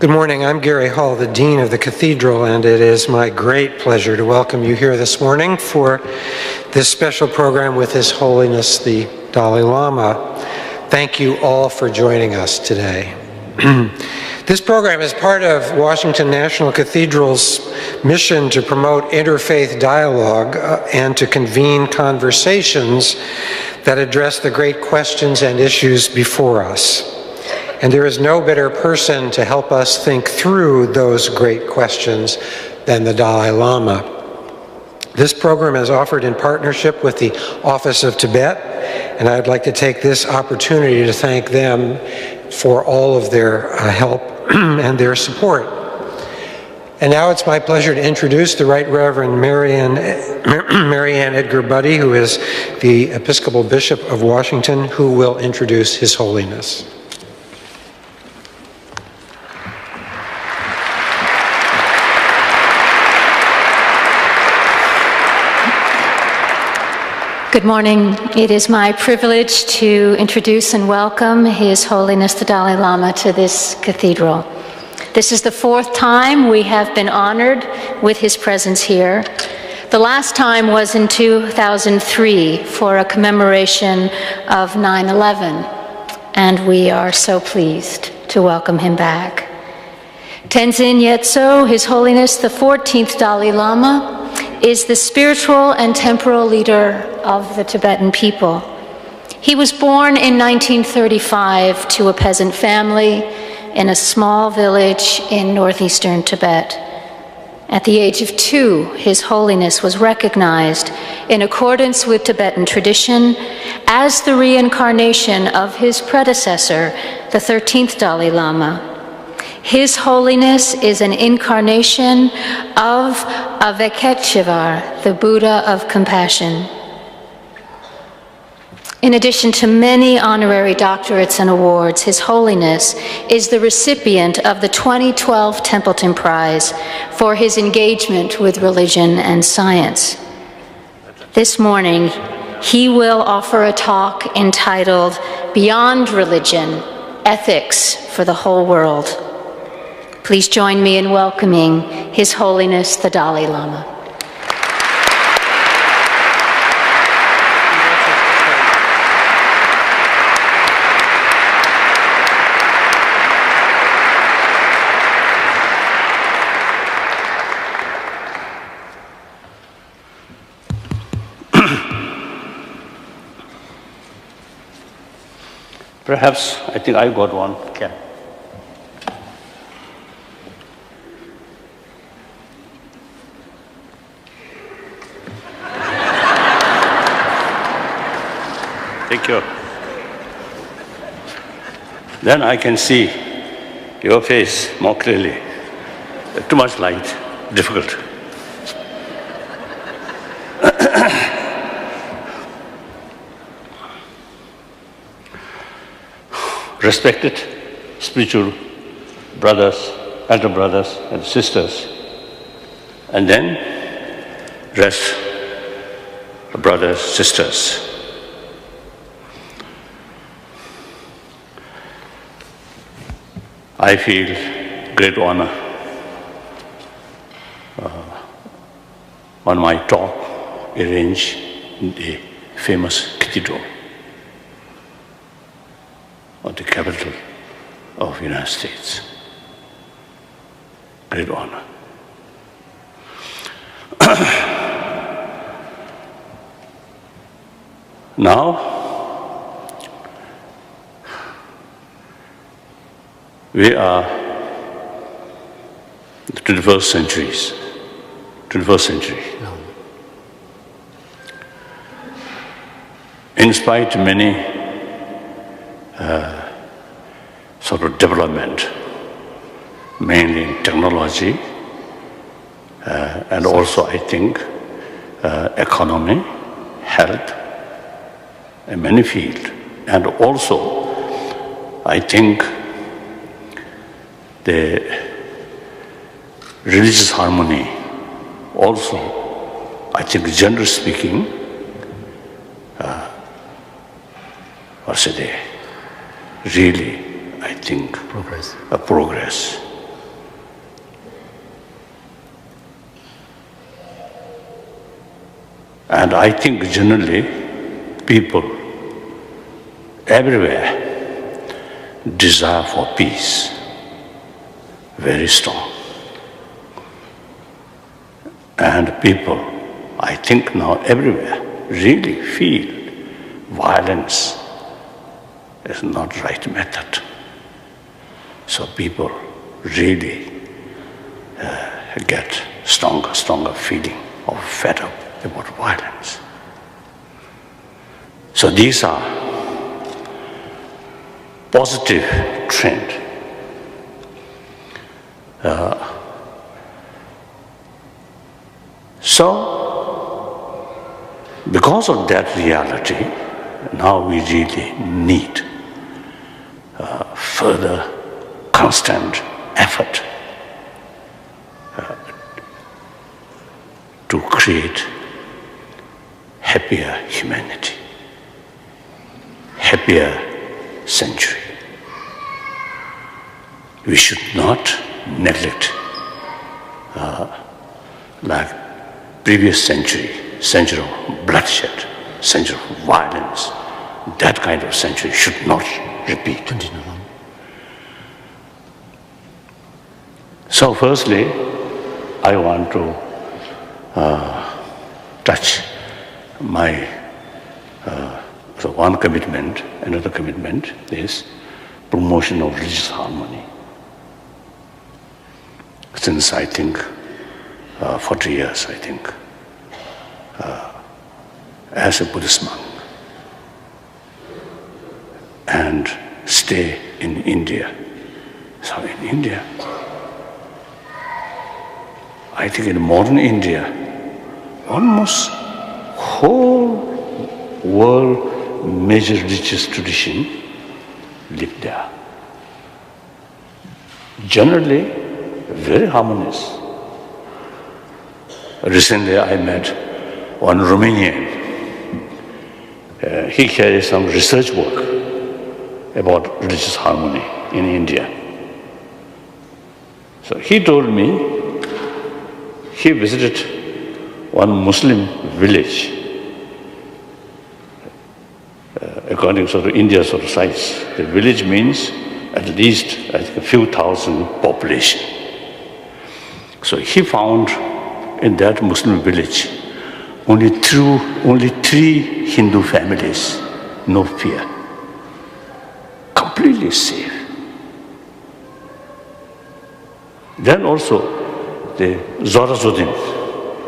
Good morning. I'm Gary Hall, the Dean of the Cathedral, and it is my great pleasure to welcome you here this morning for this special program with His Holiness the Dalai Lama. Thank you all for joining us today. This program is part of Washington National Cathedral's mission to promote interfaith dialogue and to convene conversations that address the great questions and issues before us. And there is no better person to help us think through those great questions than the Dalai Lama. This program is offered in partnership with the Office of Tibet, and I'd like to take this opportunity to thank them for all of their help and their support. And now it's my pleasure to introduce the Right Reverend Marianne Edgar Buddy, who is the Episcopal Bishop of Washington, who will introduce His Holiness. Good morning. It is my privilege to introduce and welcome His Holiness the Dalai Lama to this cathedral. This is the fourth time we have been honored with his presence here. The last time was in 2003 for a commemoration of 9/11, and we are so pleased to welcome him back. Tenzin Gyatso, His Holiness the 14th Dalai Lama, is the spiritual and temporal leader of the Tibetan people. He was born in 1935 to a peasant family in a small village in northeastern Tibet. At the age of 2, His Holiness was recognized in accordance with Tibetan tradition as the reincarnation of his predecessor, the 13th Dalai Lama. His Holiness is an incarnation of Avalokiteshvara, the Buddha of compassion. In addition to many honorary doctorates and awards, His Holiness is the recipient of the 2012 Templeton Prize for his engagement with religion and science. This morning, he will offer a talk entitled Beyond Religion, Ethics for the Whole World. Please join me in welcoming His Holiness the Dalai Lama. Perhaps, I think I got one. Okay. Thank you. Then I can see your face more clearly. Too much light, difficult. Respected spiritual brothers, elder brothers and sisters, and then rest brothers, sisters. I feel great honor on my talk arranged in the famous cathedral of the capital of the United States. Great honor. Now, we are the 21st century. In spite of many sort of development, mainly in technology, and also I think economy, health, in many fields, and also I think the religious harmony also, I think generally speaking, really, I think, progress. And I think generally people everywhere desire for peace very strong. And people, I think now everywhere, really feel violence is not the right method. So people really get stronger feeling of fed up about violence. So these are positive trend. So because of that reality, now we really need further constant effort to create happier humanity, happier century. We should not neglect like previous century of bloodshed, century of violence. That kind of century should not repeat. Continue. So firstly, I want to touch my so one commitment. Another commitment is promotion of religious harmony. Since I think 40 years, I think, as a Buddhist monk, and stay in India. So in India, I think in modern India, almost whole world major religious tradition live there. Generally, very harmonious. Recently I met one Romanian. He carries some research work about religious harmony in India. So he told me he visited one Muslim village, according to India's sort of size. The village means at least I think a few thousand population. So he found in that Muslim village only three Hindu families, no fear, completely safe. Then also the Zoroastrian,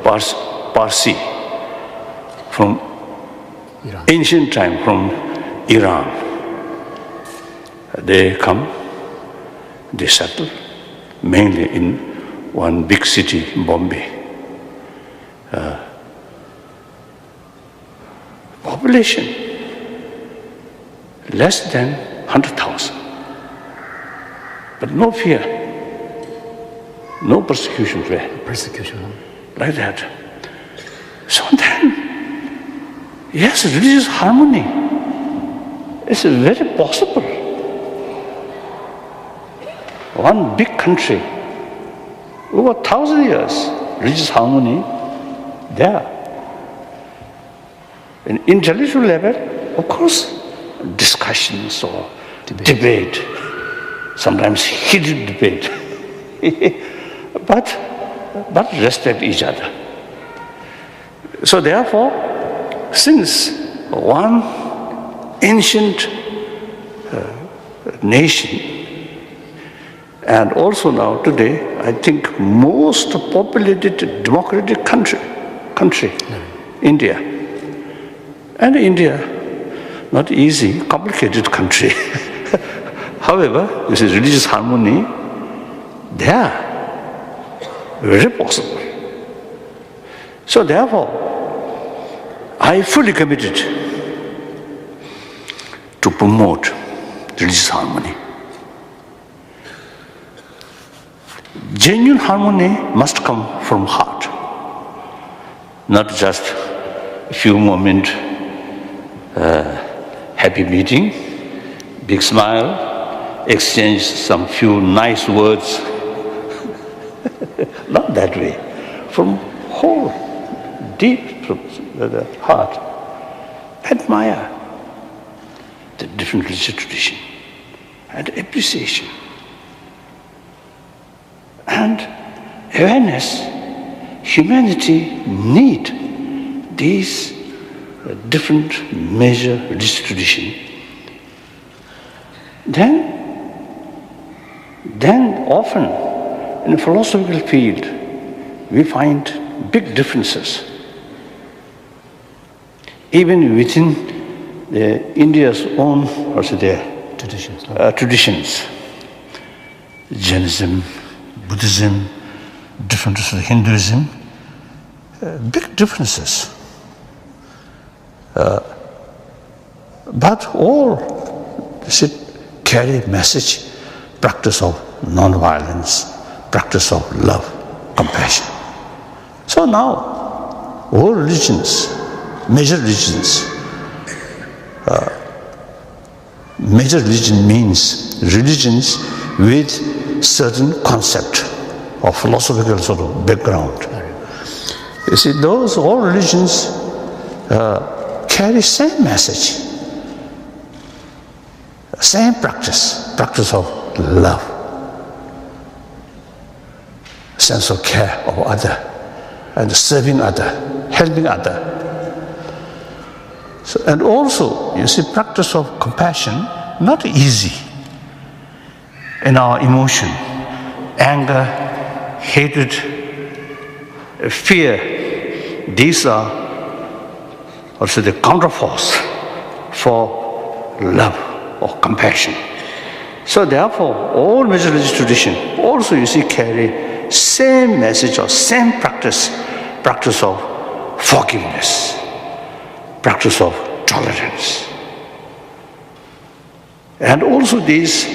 Parsi, from Iran. Ancient time, from Iran. They come, they settle, mainly in one big city, Bombay. Population less than 100,000, but no fear, no persecution there. Persecution. Like that. So then, yes, religious harmony is very possible. One big country, over 1,000 years, religious harmony there. In intellectual level, of course, discussions or debate, sometimes heated debate, but respect each other. So therefore, since one ancient nation, and also now today, I think most populated democratic country, India. And India, not easy, complicated country. However, this is religious harmony, there, very possible. So therefore, I fully committed to promote religious harmony. Genuine harmony must come from heart, not just a few moments, happy meeting, big smile, exchange some few nice words. Not that way. From whole, deep the heart, admire the different religious tradition and appreciation and awareness. Humanity need these different major religious tradition. Then often in the philosophical field we find big differences. Even within India's own traditions, Jainism, Buddhism, different Hinduism, big differences. But all should carry message, practice of non-violence, practice of love, compassion. So now, all religions, major religions, major religion means religions with certain concept or philosophical sort of background. You see, those all religions carry same message, same practice of love, sense of care of other, and serving other, helping other. So, and also, you see, practice of compassion, not easy in our emotion, anger, hatred, fear. These are also the counterforce for love or compassion. So therefore, all major religious tradition also, you see, carry same message or same practice of forgiveness, practice of tolerance. And also these,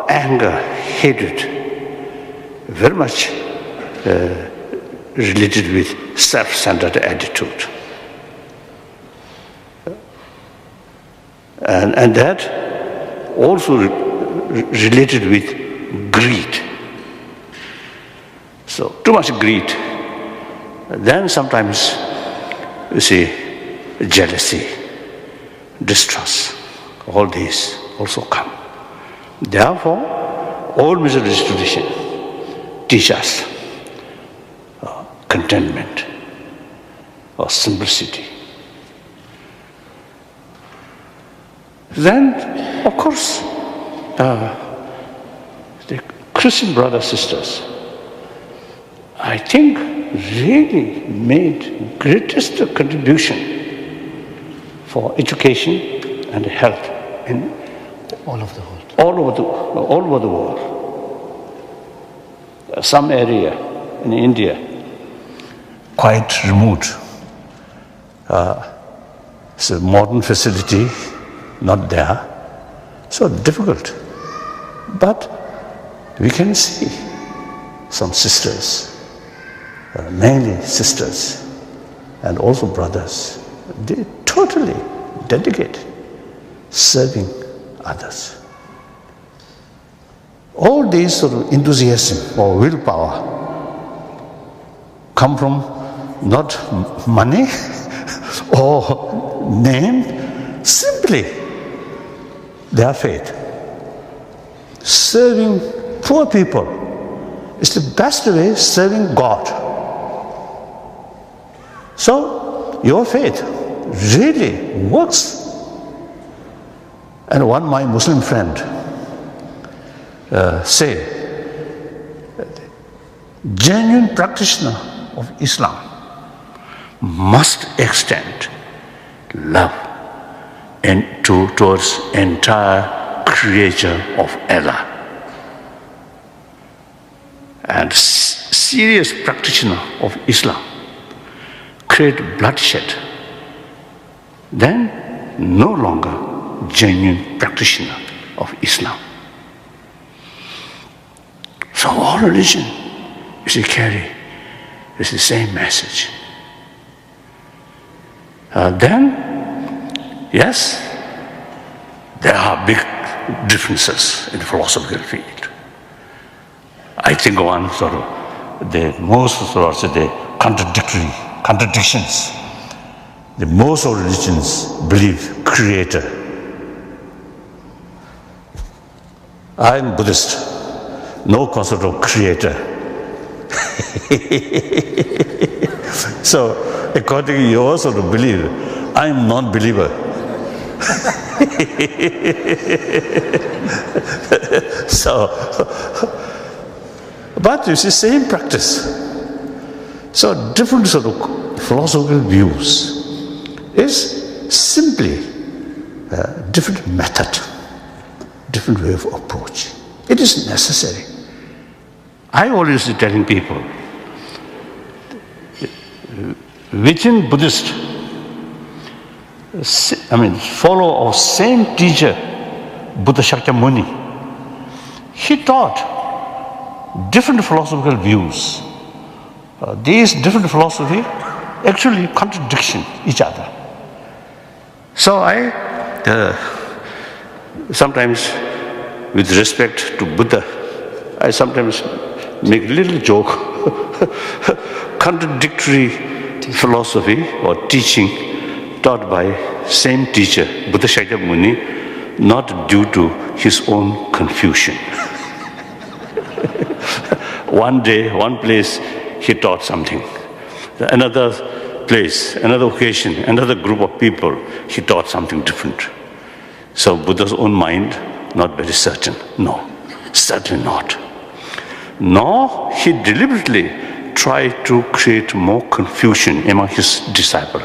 anger, hatred, very much related with self-centered attitude. And that also related with greed. So too much greed. Then sometimes you see jealousy, distrust, all these also come. Therefore, all major religious tradition teach us contentment or simplicity. Then, of course, the Christian brothers and sisters, I think, really made greatest contribution for education and health in all over the world. All over the world. Some area in India, quite remote, so modern facility not there, so difficult. But we can see some sisters, mainly sisters, and also brothers, they totally dedicate serving others. All these sort of enthusiasm or willpower come from not money or name, simply their faith. Serving poor people is the best way serving God. So your faith really works. And one my Muslim friend said, genuine practitioner of Islam must extend love towards entire creature of Allah. And serious practitioner of Islam create bloodshed, then no longer genuine practitioner of Islam. So all religion is the same message. Then, yes, there are big differences in the philosophical field. I think one sort of the most sort of the contradictions. The most of religions believe creator. I am Buddhist, no concept of creator. So according to your sort of belief, I am non-believer. So, but you see, same practice. So different sort of philosophical views is simply a different method, different way of approach. It is necessary. I always telling people, within Buddhist, follow our same teacher, Buddha Shakyamuni. He taught different philosophical views. These different philosophy actually contradiction each other. So I sometimes, with respect to Buddha, I sometimes make a little joke. Contradictory philosophy or teaching taught by same teacher, Buddha Shakyamuni, not due to his own confusion. One day, one place, he taught something. Another place, another occasion, another group of people, he taught something different. So Buddha's own mind, not very certain. No, certainly not. Nor he deliberately tried to create more confusion among his disciples.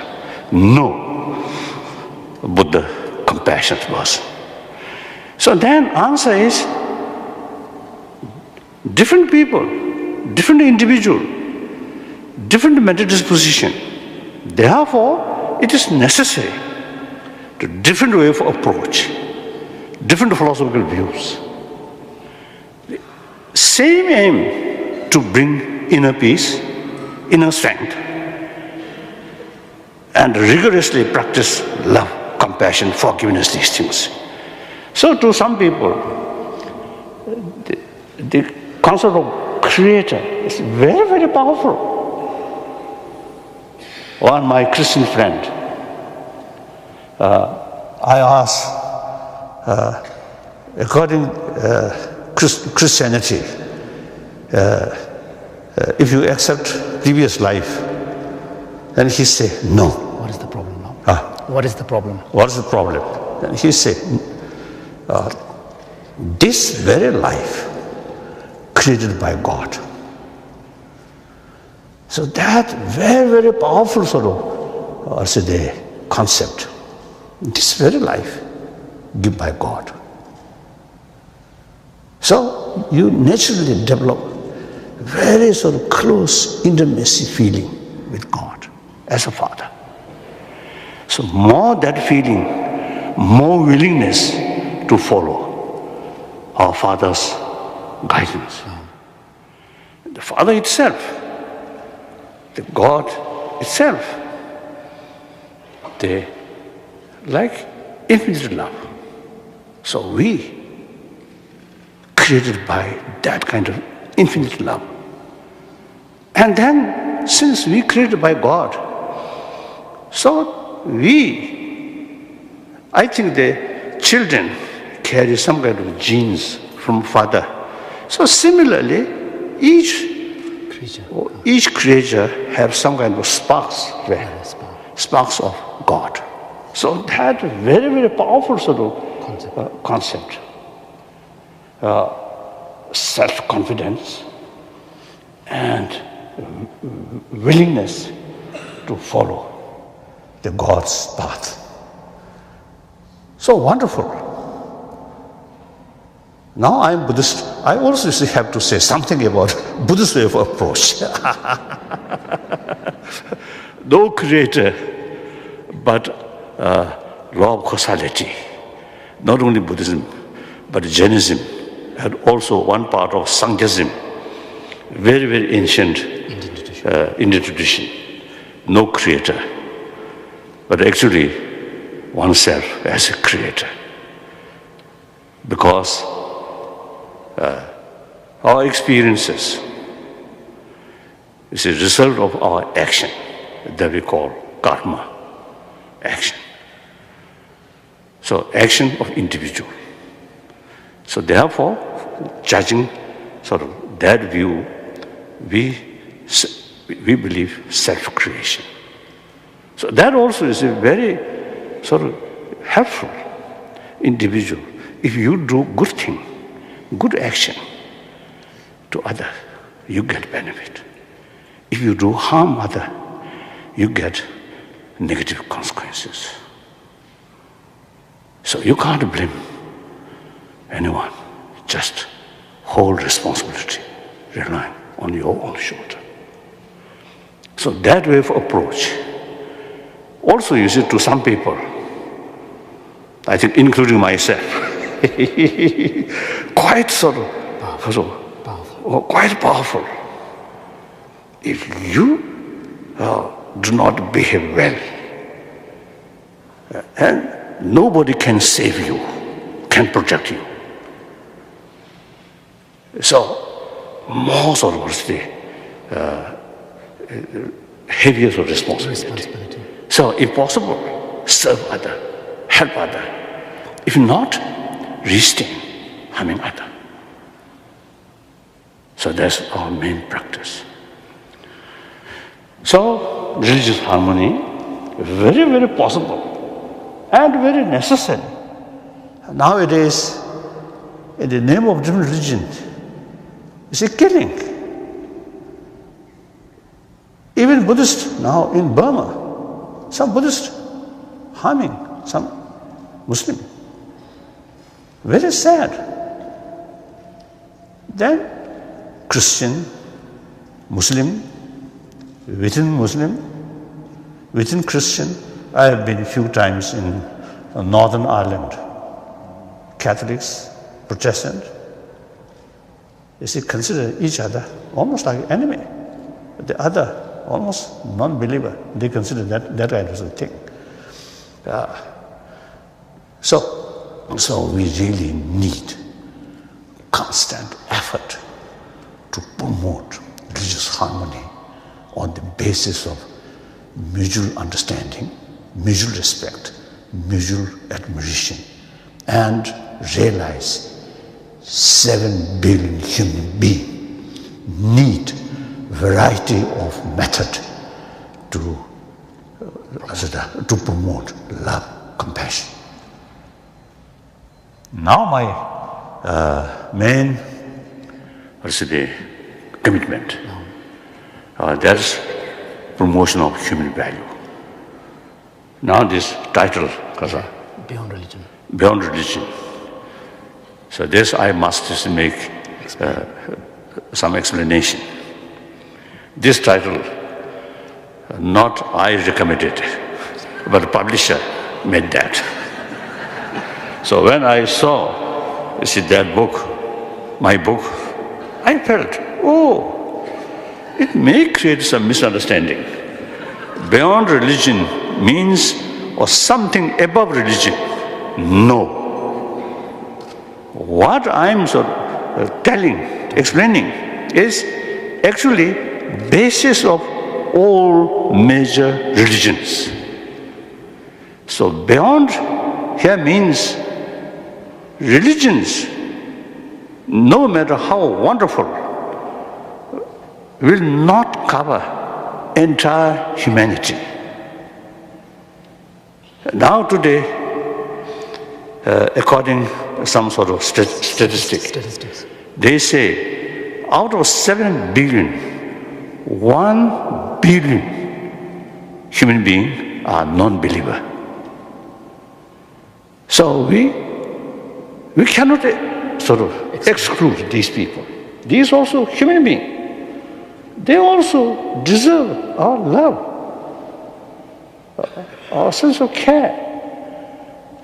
No, Buddha, compassionate person. So then answer is, different people, different individual, different mental disposition. Therefore, it is necessary to different way of approach, different philosophical views. Same aim to bring inner peace, inner strength, and rigorously practice love, compassion, forgiveness, these things. So to some people, the concept of creator is very, very powerful. One, my Christian friend, I asked, according Christianity, if you accept previous life, then he said, no. What is the problem now? What is the problem? What is the problem? Then he said, this very life created by God. So that very, very powerful sort of the concept. This very life given by God. So you naturally develop very sort of close intimacy feeling with God as a father. So more that feeling, more willingness to follow our Father's guidance. The Father itself, the God itself, they like infinite love. So we, created by that kind of infinite love. And then, since we created by God, so I think the children carry some kind of genes from father. So similarly, each creature has some kind of sparks of God. So that very, very powerful sort of concept. Self-confidence and willingness to follow the God's path. So wonderful. Now I'm Buddhist. I also have to say something about Buddhist way of approach. No creator, but law of causality. Not only Buddhism, but Jainism, and also one part of Sankhyaism. Very, very ancient Indian tradition. No creator, but actually oneself as a creator. Because our experiences is a result of our action that we call karma, action. So action of individual. So therefore, judging sort of that view, we believe self-creation. So that also is a very sort of helpful individual. If you do good thing, good action to others, you get benefit. If you do harm others, you get negative consequences. So you can't blame anyone. Just hold responsibility, relying on your own shoulder. So that way of approach, also you see to some people, I think including myself, quite sort of quite powerful. If you do not behave well, and nobody can save you, can protect you. So more sort of the heavier sort of responsibility. So if possible, serve others, help others. If not, restrain harming others. So that's our main practice. So religious harmony, very, very possible and very necessary. Nowadays, in the name of different religions, it's a killing. Even Buddhist now in Burma, some Buddhist harming some Muslim. Very sad. Then Christian, Muslim, within Christian. I have been a few times in Northern Ireland. Catholics, Protestant, you see, consider each other almost like enemy. The other, almost non-believer, they consider that kind of thing. So we really need constant effort to promote religious harmony on the basis of mutual understanding, mutual respect, mutual admiration, and realize 7 billion human beings need variety of method to promote love, compassion. Now my main commitment, that's promotion of human value. Now this title, Beyond Religion. Beyond Religion. So this I must just make some explanation. This title, not I recommended, but the publisher made that. So when I saw, you see that book, my book, I felt, it may create some misunderstanding. Beyond religion means or something above religion. No. What I'm explaining is actually basis of all major religions. So beyond here means religions, no matter how wonderful, will not cover entire humanity. Now today, according to some sort of statistics, they say out of 7 billion, 1 billion human beings are non-believer. So we cannot exclude these people. These also human beings. They also deserve our love, our sense of care.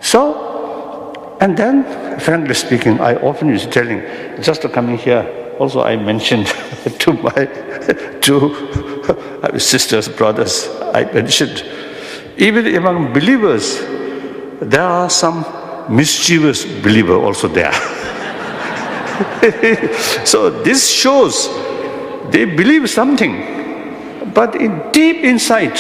So, and then, frankly speaking, I often used telling, just coming here, also I mentioned to my two sisters, brothers, I mentioned, even among believers, there are some mischievous believers also there. So this shows they believe something, but in deep inside,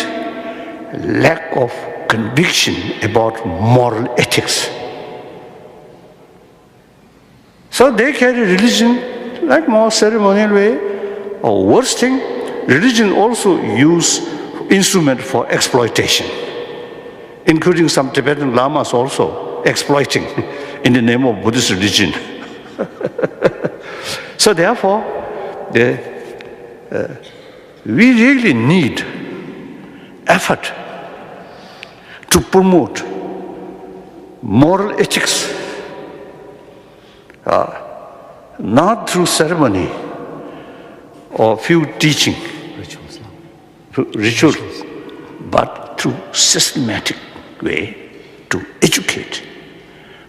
lack of conviction about moral ethics. So they carry religion like more ceremonial way, or worst thing, religion also use instrument for exploitation, including some Tibetan lamas also exploiting in the name of Buddhist religion. So therefore, we really need effort to promote moral ethics, not through ceremony or few teaching, rituals, but through systematic way to educate.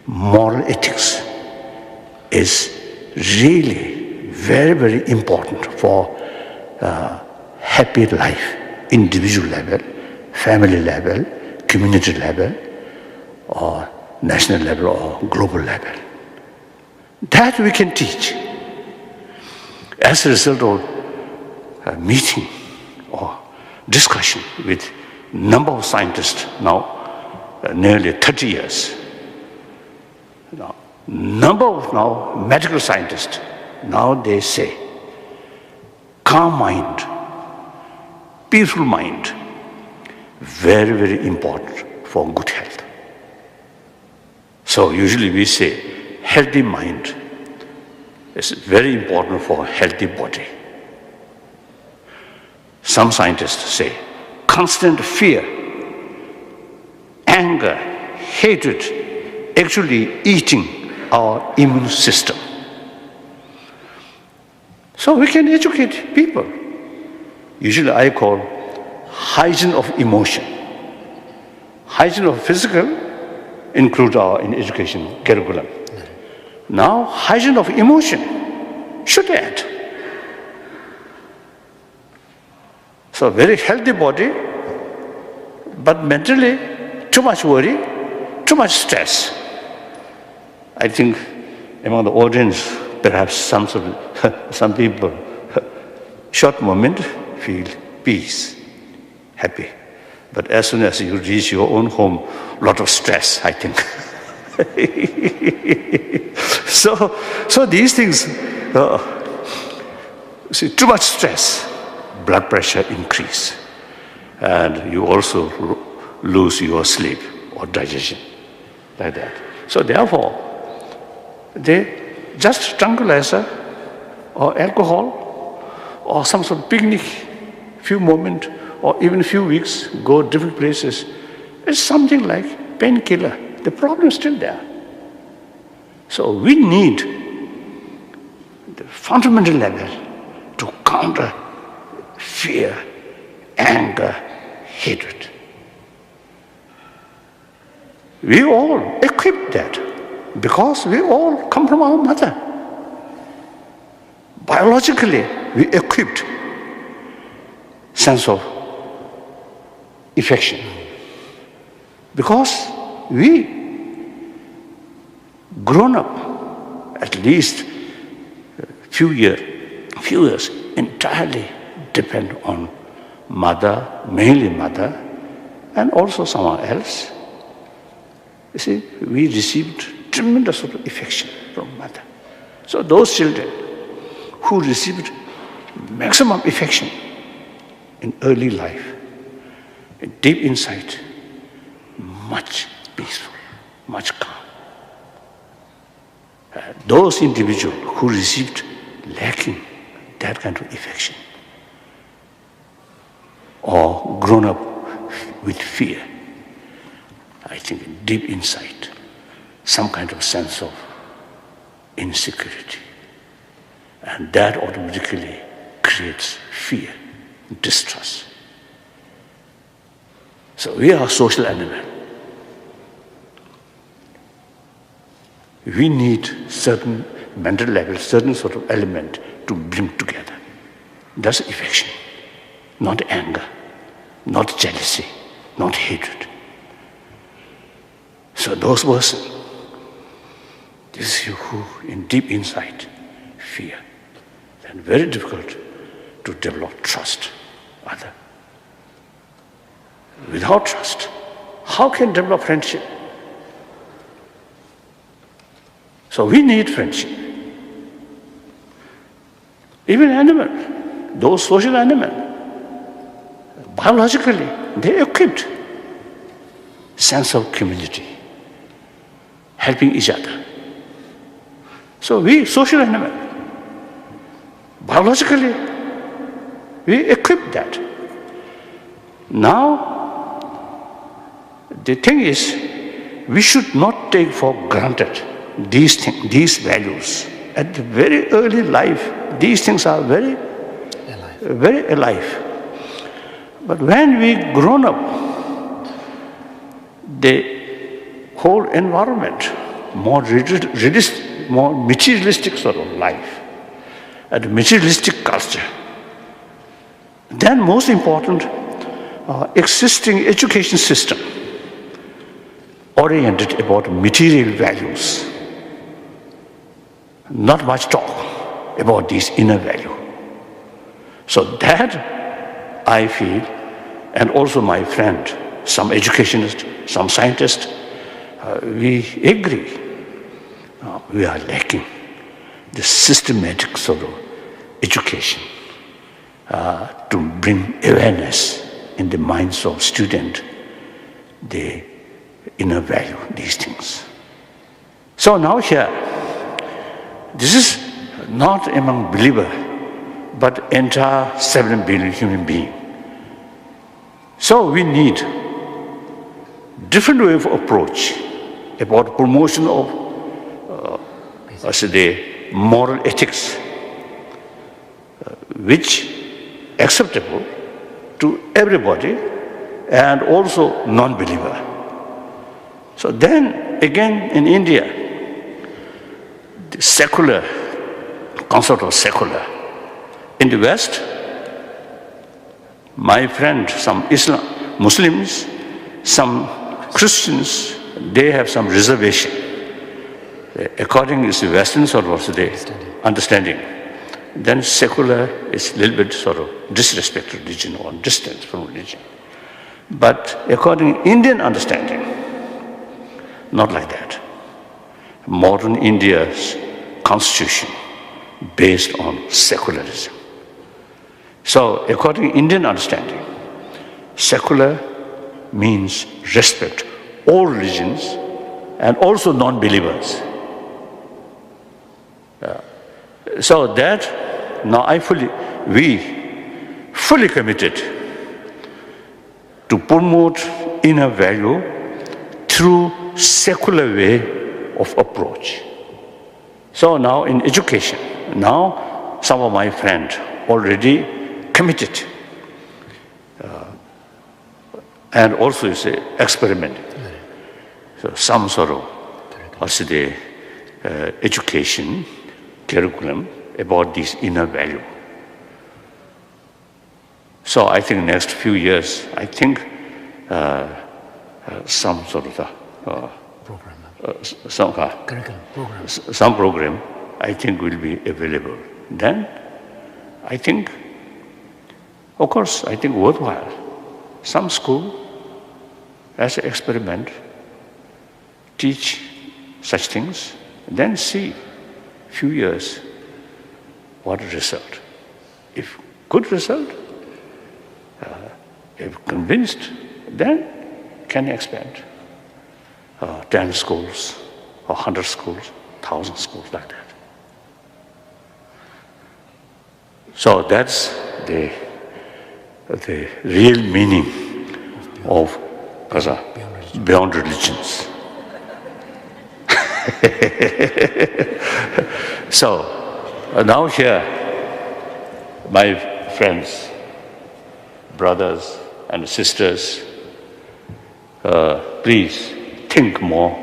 Moral ethics is really very, very important for happy life, individual level, family level, community level, or national level, or global level. That we can teach. As a result of a meeting or discussion with number of scientists now, nearly 30 years. Now, number of now medical scientists, now they say, calm mind, peaceful mind, very, very important for good health. So usually we say, healthy mind is very important for healthy body. Some scientists say, constant fear, anger, hatred, actually eating our immune system. So we can educate people. Usually I call hygiene of emotion. Hygiene of physical include our in education curriculum. Now hygiene of emotion should add. So very healthy body, but mentally too much worry, too much stress. I think among the audience, perhaps some people, short moment, feel peace, happy. But as soon as you reach your own home, lot of stress, I think. So these things, see, too much stress, blood pressure increase, and you also lose your sleep or digestion, like that. So therefore, they just tranquilizer or alcohol or some sort of picnic, few moments or even few weeks, go different places. It's something like painkiller. The problem is still there. So we need the fundamental level to counter fear, anger, hatred. We all equip that because we all come from our mother. Biologically, we equipped sense of affection because we grown up at least few years entirely depend on mother, mainly mother, and also someone else. You see, we received tremendous sort of affection from mother. So those children who received maximum affection in early life, deep inside, much peaceful, much calm. Those individuals who received lacking that kind of affection or grown up with fear, I think deep inside, some kind of sense of insecurity. And that automatically creates fear, distrust. So we are a social animal. We need certain mental level, certain sort of element to bring together. That's affection, not anger, not jealousy, not hatred. So those persons, this is who in deep inside fear, then very difficult to develop trust. Other. Without trust, how can develop friendship? So we need friendship. Even animal, those social animals, biologically, they equipped sense of community, helping each other. So we, social animal, biologically, we equip that. Now, the thing is, we should not take for granted these things, these values. At the very early life, these things are very alive. But when we grown up, the whole environment, more materialistic sort of life, and materialistic culture. Then most important, existing education system oriented about material values. Not much talk about these inner value. So that I feel, and also my friend, some educationists, some scientists, we agree. We are lacking the systematic sort of education to bring awareness in the minds of students, the inner value, these things. So now here, this is not among believers, but entire 7 billion human beings. So we need different way of approach about promotion of the moral ethics, which acceptable to everybody and also non-believer. So then again in India, the secular concept of secular. In the West, my friend, some Muslims, some Christians, they have some reservation. According to the Western sort of the understanding, then secular is a little bit sort of disrespect to religion or distance from religion. But according to Indian understanding, not like that. Modern India's constitution based on secularism. So according to Indian understanding, secular means respect all religions and also non-believers. So that now we fully committed to promote inner value through secular way of approach. So now in education, now some of my friends already committed and also is experimenting. So some sort of also the education curriculum about this inner value. So I think next few years, I think some sort of some program I think will be available. Then I think, of course, I think worthwhile. Some school, as an experiment, teach such things, then see few years what result. If good result, if convinced, then can expand 10 schools or 100 schools, 1,000 schools like that. So that's the real meaning of beyond religions. So now here, my friends, brothers and sisters, please think more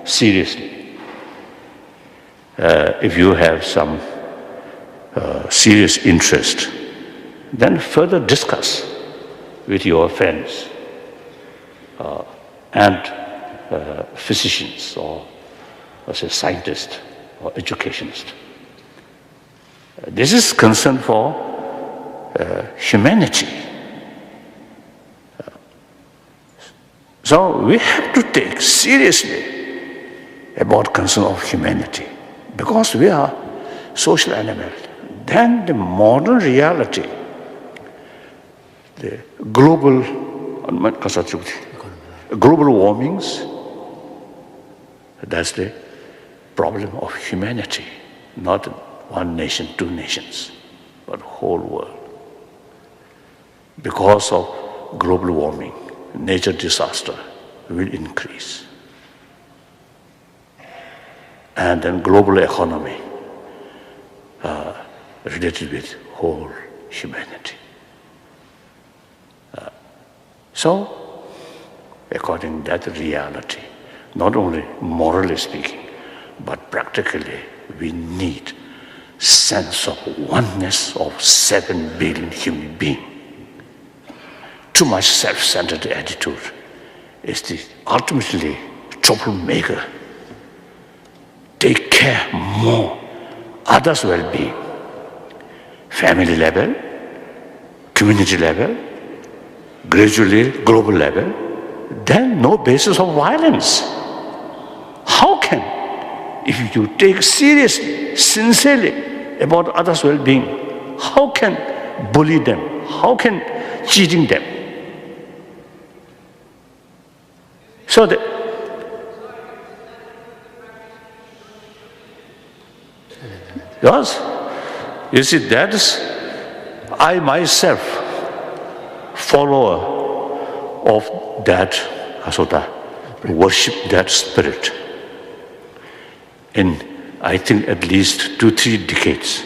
seriously. If you have some serious interest, then further discuss with your friends and physicians or as a scientist or educationist. This is concern for humanity. So we have to take seriously about concern of humanity, because we are social animals. Then the modern reality, the global warmings, that's the problem of humanity, not one nation, two nations, but whole world. Because of global warming, nature disaster will increase. And then global economy related with whole humanity. So, according to that reality, not only morally speaking, but practically, we need sense of oneness of 7 billion human beings. Too much self-centered attitude is the ultimately troublemaker. Take care more others' well-being, family level, community level, gradually global level, then no basis of violence. How can, if you take seriously, sincerely about others' well-being, how can bully them? How can cheating them? So yes, you see, that is, I myself follower of that asota, worship that spirit in, I think, at least 2-3 decades.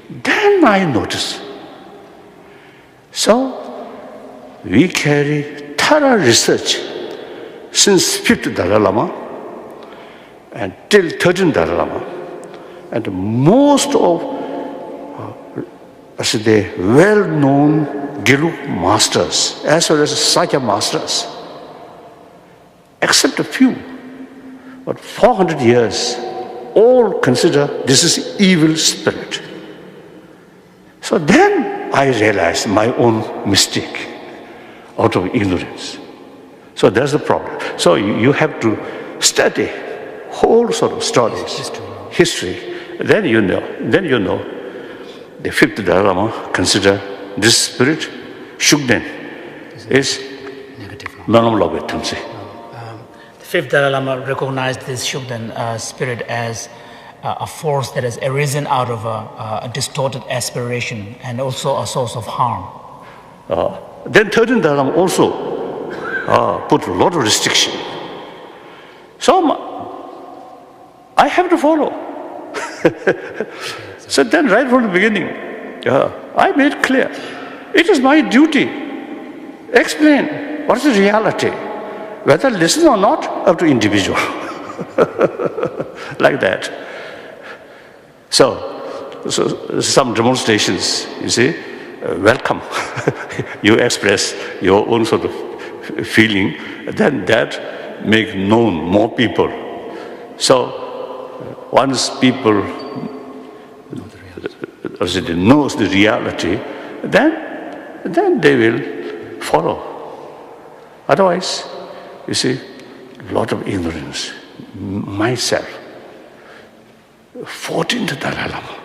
Then I notice. So we carry thorough research since 5th Dalai Lama and till 13th Dalai Lama. And most of the well-known Gelug masters, as well as Sakya masters, except a few, but 400 years, all consider this is evil spirit. So then I realized my own mistake out of ignorance. So that's the problem. So you have to study whole sort of stories, history. Then you know, the 5th Dalai Lama consider this spirit, Shugden, is Nanam. The 5th Dalai Lama recognized this Shugden spirit as a force that has arisen out of a distorted aspiration and also a source of harm. Then 13th Dalai Lama also put a lot of restriction. So I have to follow. So then right from the beginning, I made clear, it is my duty, explain what is the reality, whether listen or not, up to individual. Like that. So some demonstrations, you see, welcome. You express your own sort of feeling, then that make known more people. So once people knows the reality, then they will follow. Otherwise, you see, a lot of ignorance. Myself, 14th Dalai Lama,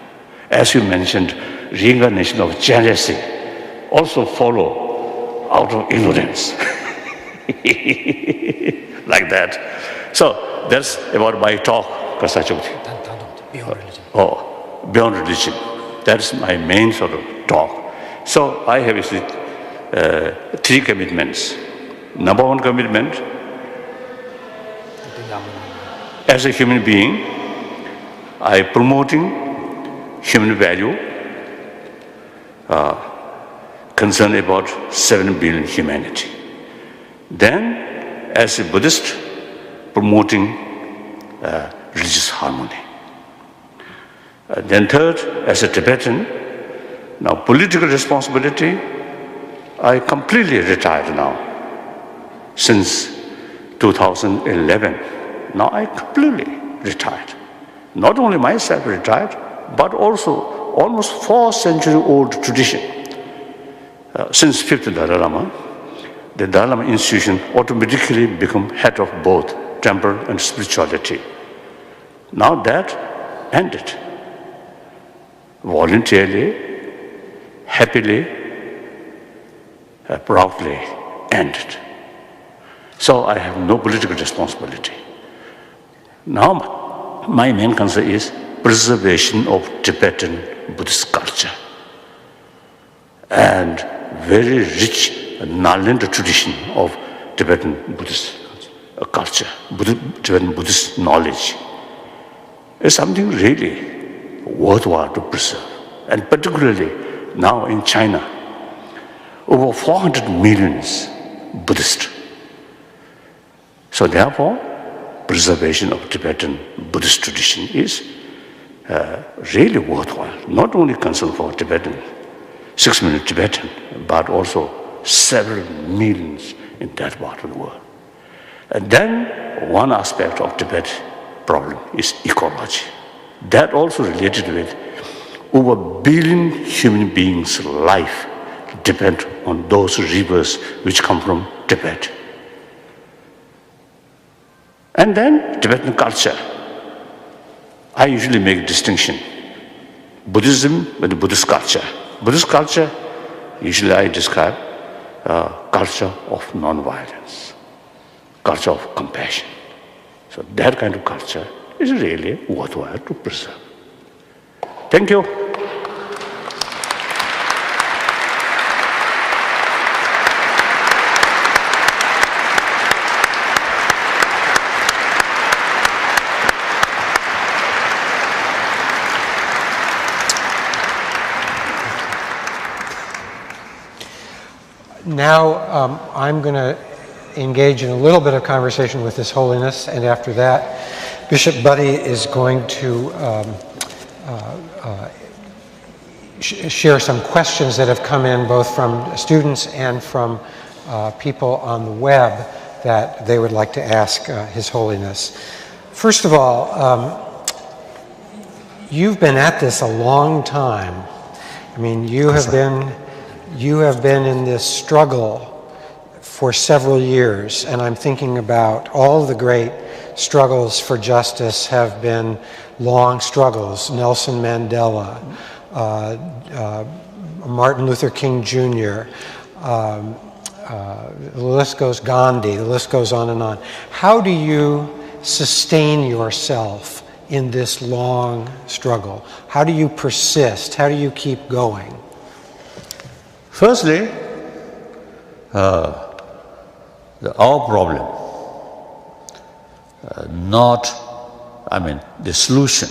as you mentioned, reincarnation of jealousy, also follow out of ignorance. Like that. So that's about my talk, Kasachoti. Beyond religion. Beyond religion. That's my main sort of talk. So I have 3 commitments. Number 1 commitment, as a human being, I promoting human value, concern about 7 billion humanity. Then, as a Buddhist, promoting religious harmony. Then third, as a Tibetan, now political responsibility, I completely retired now. Since 2011, now I completely retired. Not only myself retired, but also almost 4-century-old tradition. Since 5th Dalai Lama, the Dalai Lama institution automatically become head of both temple and spirituality. Now that ended. Voluntarily, happily, proudly ended. So I have no political responsibility. Now my main concern is preservation of Tibetan Buddhist culture and very rich Nalanda tradition of Tibetan Buddhist culture, Tibetan Buddhist knowledge. Is something really worthwhile to preserve. And particularly now in China, over 400 million Buddhists. So therefore, preservation of Tibetan Buddhist tradition is really worthwhile. Not only concern for Tibetan, 6 million Tibetan, but also several millions in that part of the world. And then one aspect of Tibet problem is ecology. That also related with over 1 billion human beings' life depend on those rivers which come from Tibet. And then Tibetan culture. I usually make a distinction. Buddhism with the Buddhist culture. Buddhist culture, usually I describe culture of non-violence, culture of compassion. So that kind of culture is really worthwhile to preserve. Thank you. Now I'm going to engage in a little bit of conversation with His Holiness, and after that, Bishop Buddy is going to share some questions that have come in both from students and from people on the web that they would like to ask His Holiness. First of all, you've been at this a long time. I mean, you have been in this struggle for several years, and I'm thinking about all the great struggles for justice have been long struggles. Nelson Mandela, Martin Luther King Jr., the list goes, Gandhi, the list goes on and on. How do you sustain yourself in this long struggle? How do you persist? How do you keep going? Firstly, our problem, the solution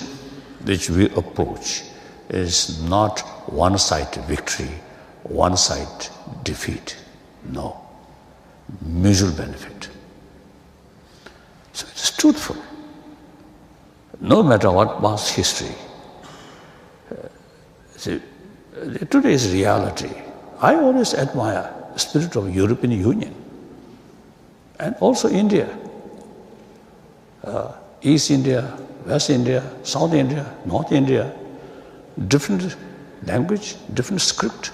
which we approach is not one-side victory, one-side defeat. No. Mutual benefit. So it is truthful. No matter what past history, today's reality. I always admire the spirit of European Union and also India. East India, West India, South India, North India, different language, different script.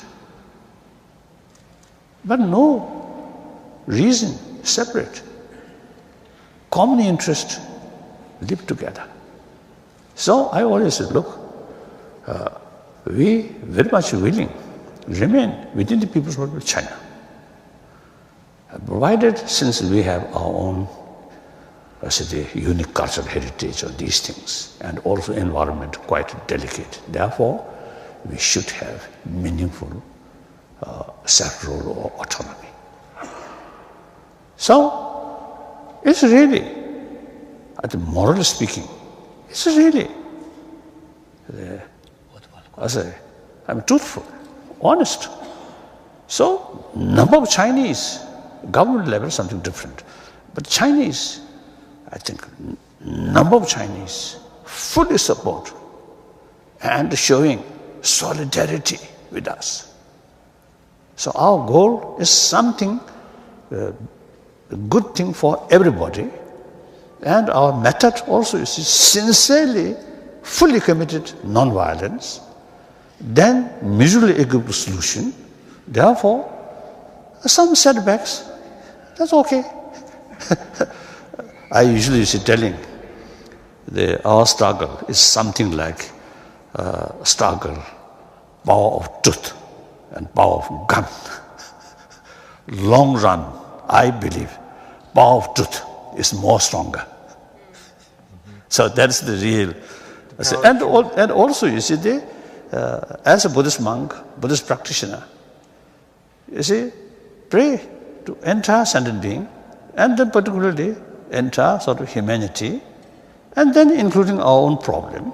But no reason separate. Common interest, live together. So I always said, look, we very much willing remain within the People's Republic of China. Provided, since we have our own unique cultural heritage of these things, and also environment quite delicate. Therefore, we should have meaningful self-rule or autonomy. So, it's really, morally speaking, it's really, I'm truthful, honest. So, number of Chinese, government level something different, but Chinese, I think, number of Chinese fully support and showing solidarity with us. So our goal is something, a good thing for everybody, and our method also is sincerely, fully committed non-violence, then mutually agreeable solution. Therefore, some setbacks, that's okay. I usually say telling our struggle is something like struggle, power of tooth and power of gun. Long run, I believe, power of tooth is more stronger. So that's the real. And also, you see, as a Buddhist monk, Buddhist practitioner, you see, pray to entire sentient being, and then particularly entire sort of humanity, and then including our own problem.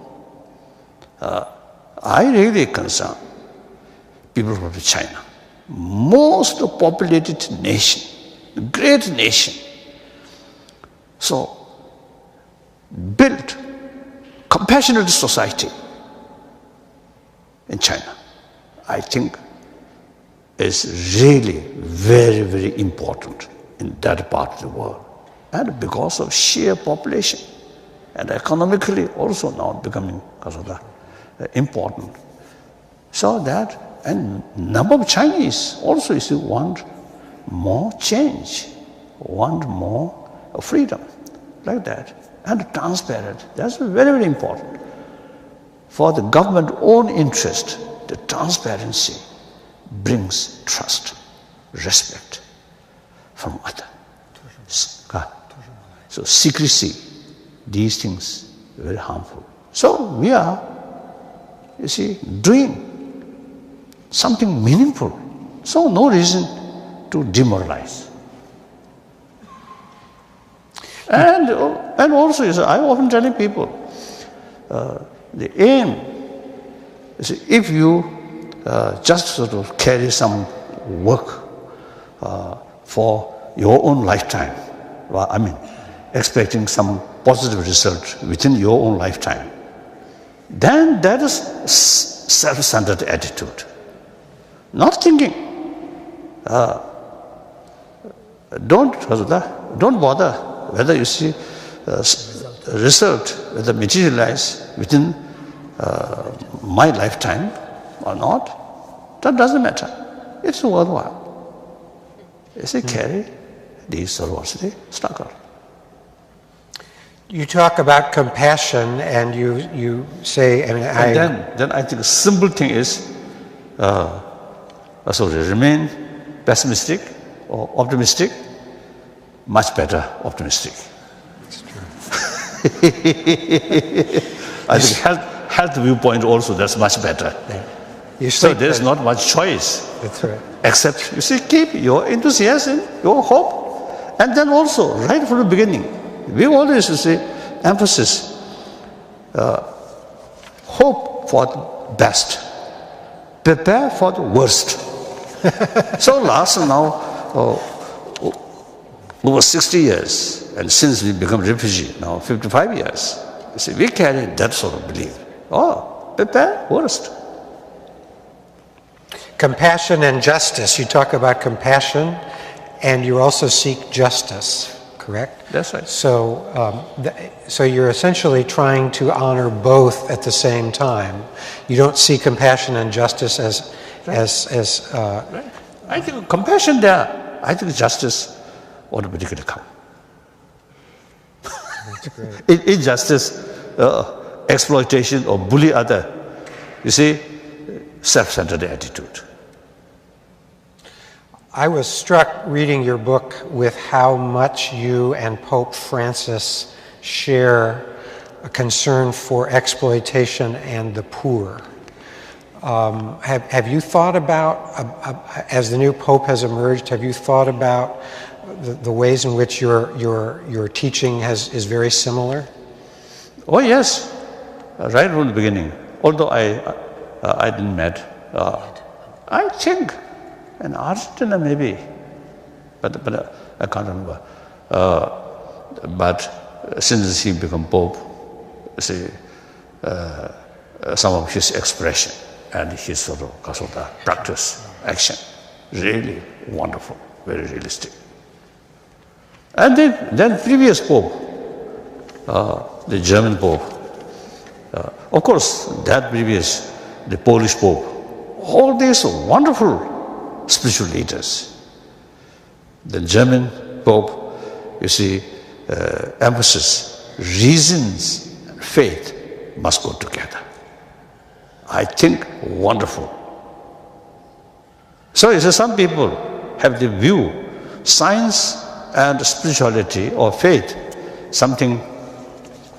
I really concern people from China, most populated nation, great nation. So, build compassionate society in China, I think is really very, very important in that part of the world. And because of sheer population, and economically also now becoming important. So that, and number of Chinese also is want more change, want more freedom, like that. And transparent, that's very, very important. For the government own interest, the transparency brings trust, respect from others. So secrecy, these things are very harmful. So we are, you see, doing something meaningful. So no reason to demoralize. And also, you see, I often telling people, the aim is if you just sort of carry some work for your own lifetime, well, I mean, expecting some positive result within your own lifetime, then that is self-centered attitude. Not thinking, don't bother whether you see result, whether materialize within my lifetime or not, that doesn't matter. It's worthwhile. It's a carry these sorosity struggle. You talk about compassion, and you say, I mean, then I think a simple thing is, remain pessimistic or optimistic, much better optimistic. That's true. I think health viewpoint also, that's much better. Yeah. So there's not much choice. That's right. Except, you see, keep your enthusiasm, your hope, and then also, right from the beginning, we always say, emphasis, hope for the best, prepare for the worst. So last now, over 60 years, and since we become refugee, now 55 years, you see, we carry that sort of belief. Oh, prepare worst. Compassion and justice. You talk about compassion, and you also seek justice, correct? That's right. So, so you're essentially trying to honor both at the same time. You don't see compassion and justice as right. I think compassion there. I think justice automatically come. That's great. Injustice, exploitation, or bully other. You see, self-centered attitude. I was struck reading your book with how much you and Pope Francis share a concern for exploitation and the poor. Have you thought about, as the new Pope has emerged, have you thought about the ways in which your teaching is very similar? Oh yes, right from the beginning. Although I didn't met, I think in Argentina maybe, but I can't remember. But since he became Pope, see, some of his expression and his sort of practice, action, really wonderful, very realistic. And then previous Pope, the German Pope, of course that previous the Polish Pope, all these wonderful spiritual leaders. The German Pope, you see, emphasis, reasons, and faith must go together. I think wonderful. So some people have the view, science and spirituality or faith, something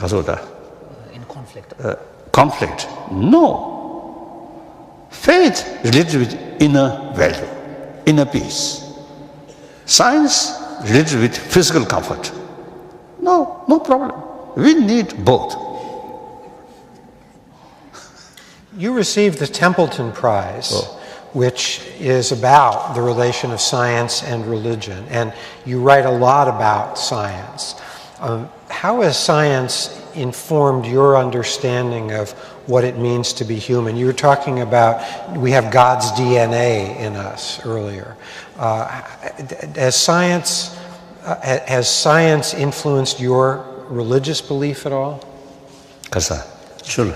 in conflict. Conflict. No. Faith related with inner value, inner peace. Science related with physical comfort. No problem. We need both. You received the Templeton Prize, which is about the relation of science and religion, and you write a lot about science. How has science informed your understanding of what it means to be human? You were talking about we have God's DNA in us earlier. Has science influenced your religious belief at all? Sure.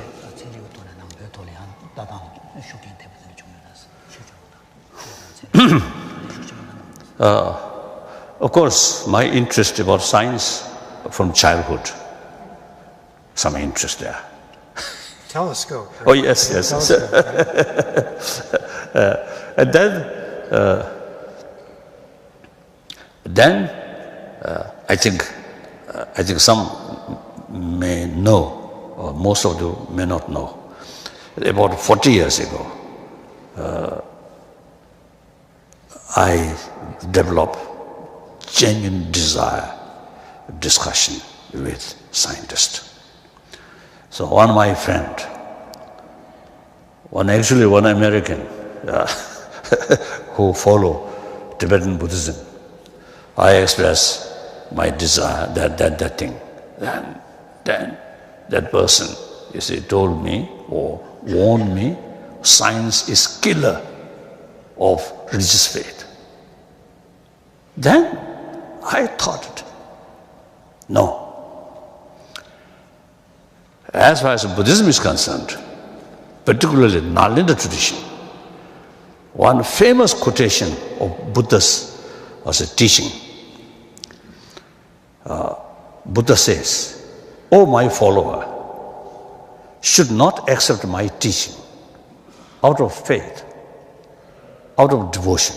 Of course, my interest about science from childhood, some interest there. Telescope. Right? Oh yes. Telescope, right? And then I think some may know, or most of you may not know. About 40 years ago, I developed genuine desire, discussion with scientists. So one my friend, one American who follow Tibetan Buddhism, I expressed my desire, that thing. Then that person, you see, told me or warned me, science is killer of religious faith. Then I thought, no. As far as Buddhism is concerned, particularly Nalanda tradition, one famous quotation of Buddha's was a teaching. Buddha says, "O my follower, should not accept my teaching out of faith, out of devotion,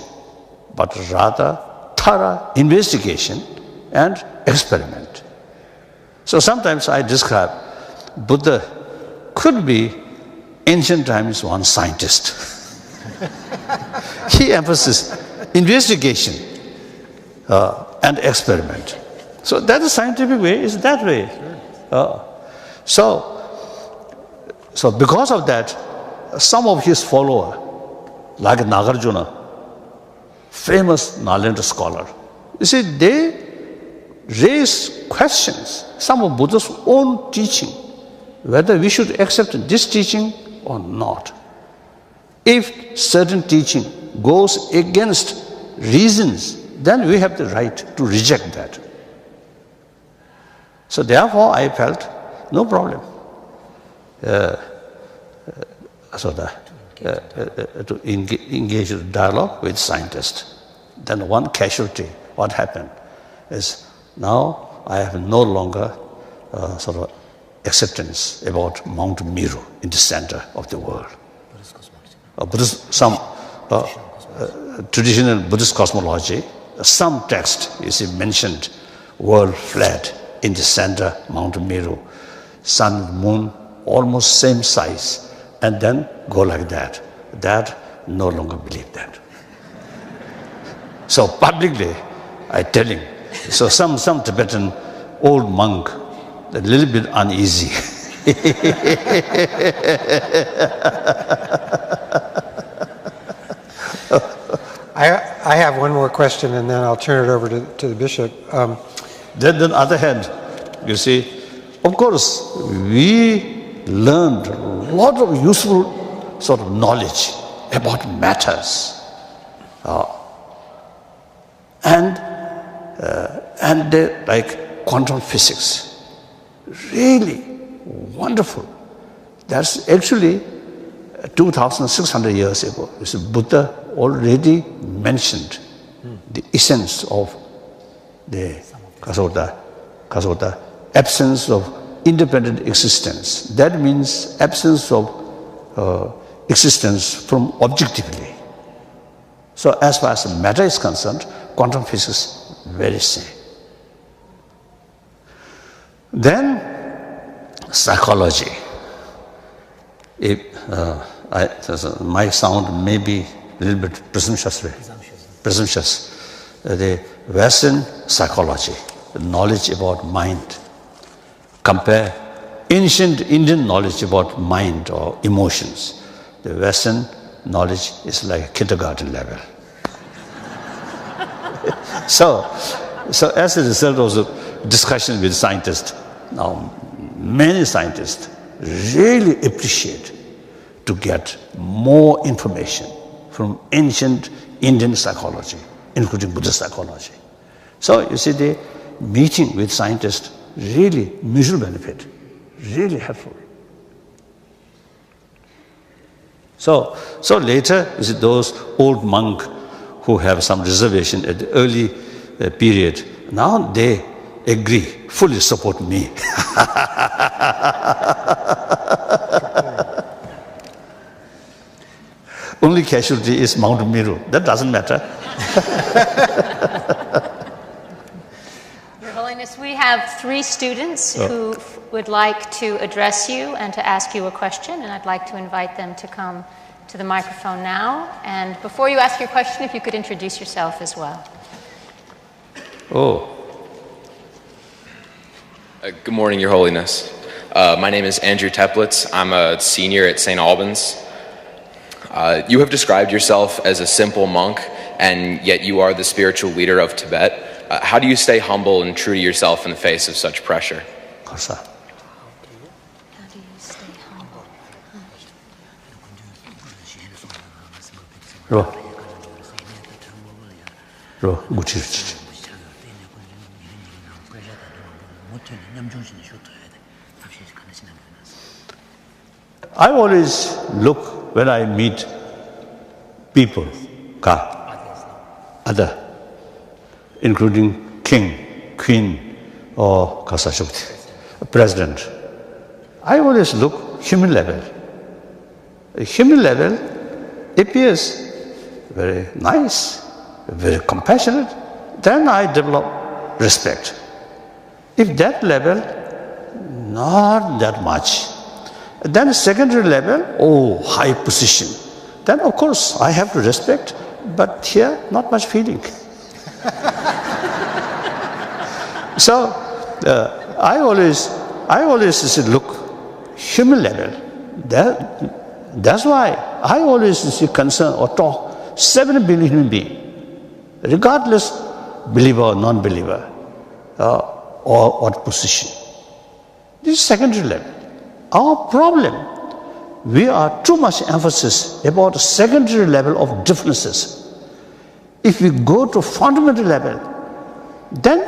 but rather thorough investigation and experiment." So sometimes I describe Buddha could be ancient times one scientist. He emphasizes investigation and experiment. So that the scientific way is that way. So because of that, some of his followers, like Nagarjuna, famous Nalanda scholar, you see, they raise questions, some of Buddha's own teaching, whether we should accept this teaching or not. If certain teaching goes against reasons, then we have the right to reject that. So therefore, I felt no problem to engage in dialogue with scientists. Then one casualty, what happened is now I have no longer acceptance about Mount Meru in the center of the world. Some traditional Buddhist cosmology, some text you see mentioned world flat in the center, Mount Meru, sun, moon, almost same size, and then go like that. That no longer believe that. So publicly, I tell him. So some Tibetan old monk, a little bit uneasy. I have one more question, and then I'll turn it over to the bishop. Then on the other hand, you see, of course, we learned a lot of useful sort of knowledge about matters. And like quantum physics, really wonderful. That's actually 2,600 years ago, Buddha already mentioned the essence of the kasota, absence of independent existence. That means absence of existence from objectively. So as far as matter is concerned, quantum physics very same. Then psychology. My sound may be a little bit presumptuous. The Western psychology, the knowledge about mind, compare ancient Indian knowledge about mind or emotions. The Western knowledge is like kindergarten level. So as a result of the discussion with scientists, now many scientists really appreciate to get more information from ancient Indian psychology, including Buddhist psychology. So you see, the meeting with scientists really mutual benefit, really helpful. So later, you see, those old monks who have some reservation at the early period, now they agree, fully support me. Only casualty is Mount Meru. That doesn't matter. Your Holiness, we have 3 students who would like to address you and to ask you a question, and I'd like to invite them to come to the microphone now. And before you ask your question, if you could introduce yourself as well. Good morning, Your Holiness. My name is Andrew Teplitz. I'm a senior at St. Albans. You have described yourself as a simple monk, and yet you are the spiritual leader of Tibet. How do you stay humble and true to yourself in the face of such pressure? How do you stay humble? I always look when I meet people, other, including king, queen, or president. I always look human level. A human level appears very nice, very compassionate. Then I develop respect. If that level, not that much. Then secondary level, high position. Then of course I have to respect, but here not much feeling. So I always look human level. That's why I always see concern or talk 7 billion human beings, regardless believer or non-believer, or what position. This is secondary level. Our problem, we are too much emphasis about the secondary level of differences. If we go to fundamental level, then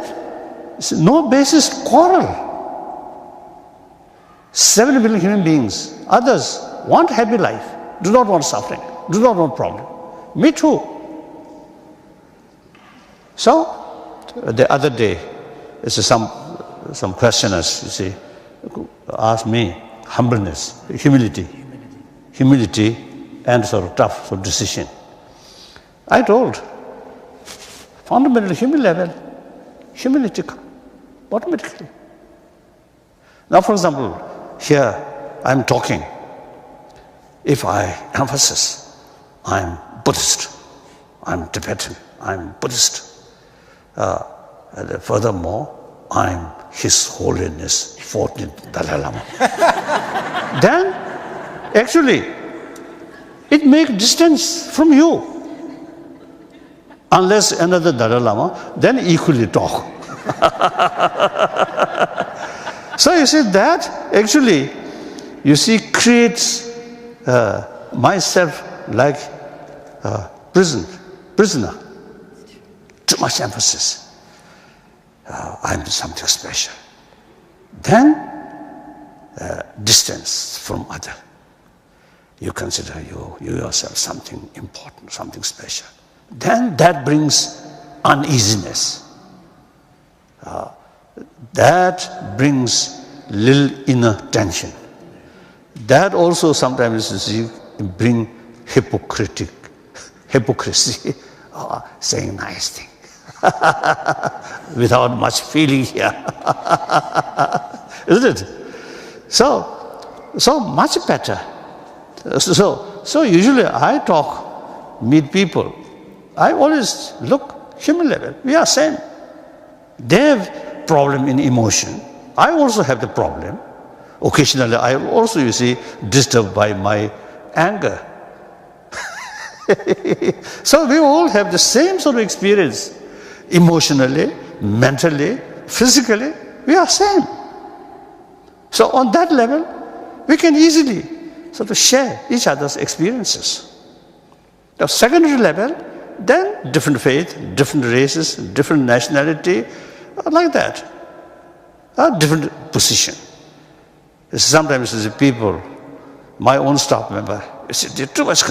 no basis quarrel. 7 billion human beings, others want happy life, do not want suffering, do not want problem. Me too. So the other day, some questioners, you see, asked me humbleness, humility, and sort of tough sort of decision. I told, fundamental human level, humility automatically. Now, for example, here I'm talking. If I emphasize, I'm Buddhist, I'm Tibetan, I'm Buddhist. And furthermore, I'm His Holiness 14th Dalai Lama. Then, actually, it makes distance from you. Unless another Dalai Lama, then equally talk. So you see that actually, you see, creates myself like a prisoner. Too much emphasis. I'm something special. Then distance from other. you consider you yourself something important, something special. Then that brings uneasiness. That brings little inner tension. That also sometimes bring hypocrisy, saying nice thing without much feeling here. Isn't it? So much better. So usually I meet people. I always look human level. We are same. They have problem in emotion. I also have the problem. Occasionally I also, you see, disturbed by my anger. So we all have the same sort of experience. Emotionally, mentally, physically, we are same. So on that level, we can easily sort of share each other's experiences. The secondary level, then different faith, different races, different nationality, like that. A different position. Sometimes the people, my own staff member, they're too much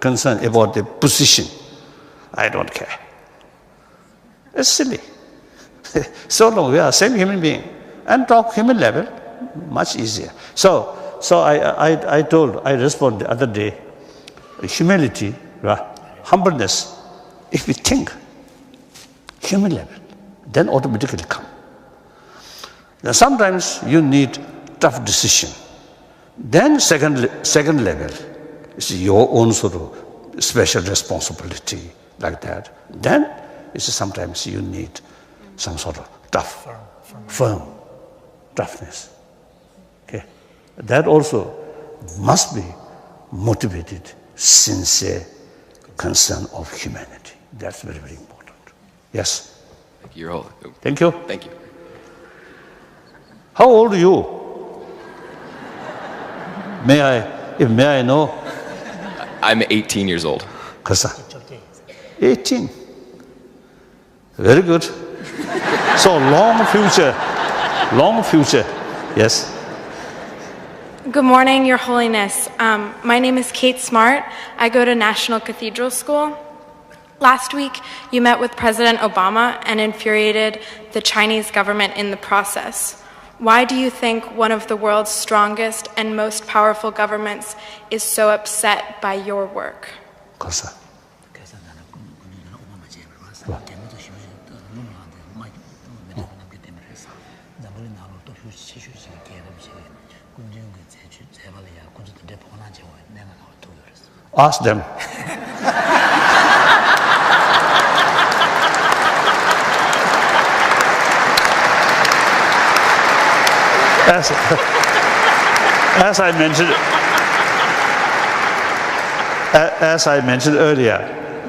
concerned about the position. I don't care. It's silly. So long we are same human being and talk human level, much easier. So I responded the other day, humility, humbleness, if we think human level, then automatically come. Now sometimes you need tough decision. Then second level is your own sort of special responsibility, like that. Then sometimes you need some sort of firm toughness. Okay, that also must be motivated, sincere concern of humanity. That's very, very important. Yes. Thank you, Your Holy. Thank you. Thank you. How old are you? May I know? I'm 18 years old. Kasa? 18. Very good. So long future. Yes. Good morning, Your Holiness. My name is Kate Smart. I go to National Cathedral School. Last week, you met with President Obama and infuriated the Chinese government in the process. Why do you think one of the world's strongest and most powerful governments is so upset by your work? Kasa. Ask them. As I mentioned earlier,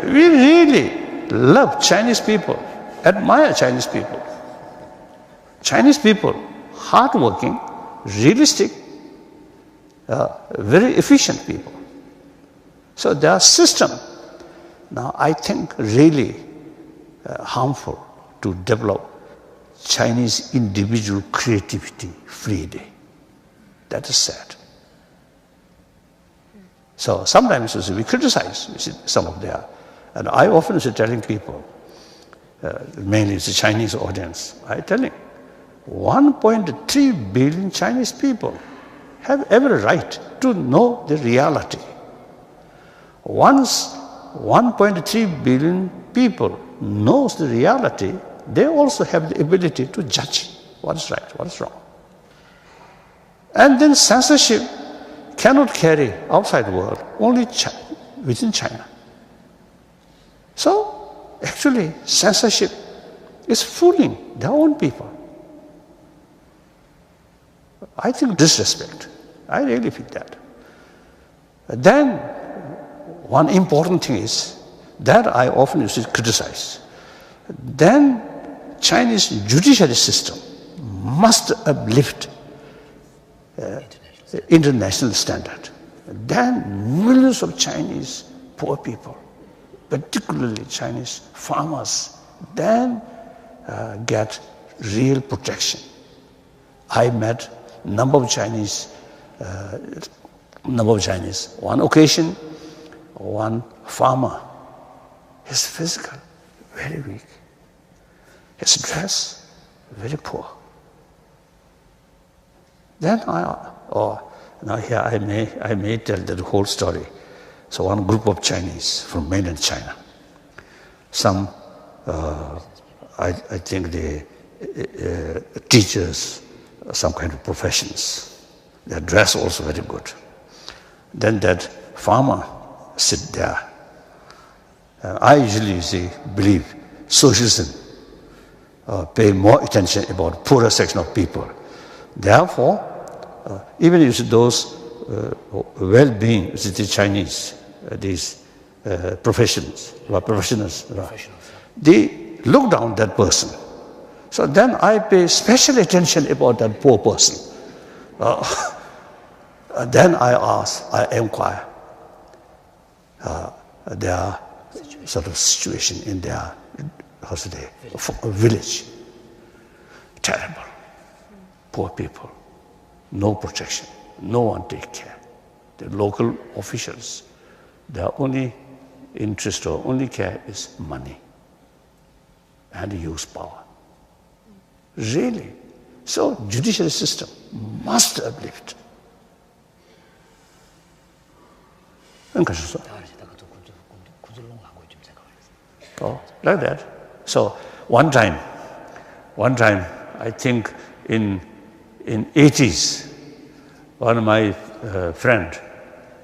we really love Chinese people, admire Chinese people. Chinese people, hardworking, realistic, very efficient people. So their system, now I think really harmful to develop Chinese individual creativity freely. That is sad. So sometimes we criticize some of their, and I often telling people, mainly it's the Chinese audience, I tell them, 1.3 billion Chinese people have every right to know the reality. Once 1.3 billion people knows the reality, they also have the ability to judge what is right, what is wrong. And then censorship cannot carry outside the world, only within China. So actually censorship is fooling their own people. I think disrespect. I really feel that. But then one important thing is that I often used to criticize. Then Chinese judiciary system must uplift international standard. Then millions of Chinese poor people, particularly Chinese farmers, then get real protection. I met a number of Chinese number of Chinese. One occasion, one farmer, his physical, very weak. His dress, very poor. Then now here I may tell the whole story. So one group of Chinese from mainland China, some, I think the teachers, some kind of professions. Their dress also very good. Then that farmer sit there. I usually believe socialism pay more attention about poorer section of people. Therefore, even if those well-being, the Chinese, these professionals, they look down that person. So then I pay special attention about that poor person. Then I inquire their sort of situation in their village. Terrible. Poor people. No protection. No one take care. The local officials, their only interest or only care is money and use power. Really. So judicial system must uplift. Oh, like that. So one time, I think in 80s, one of my friend,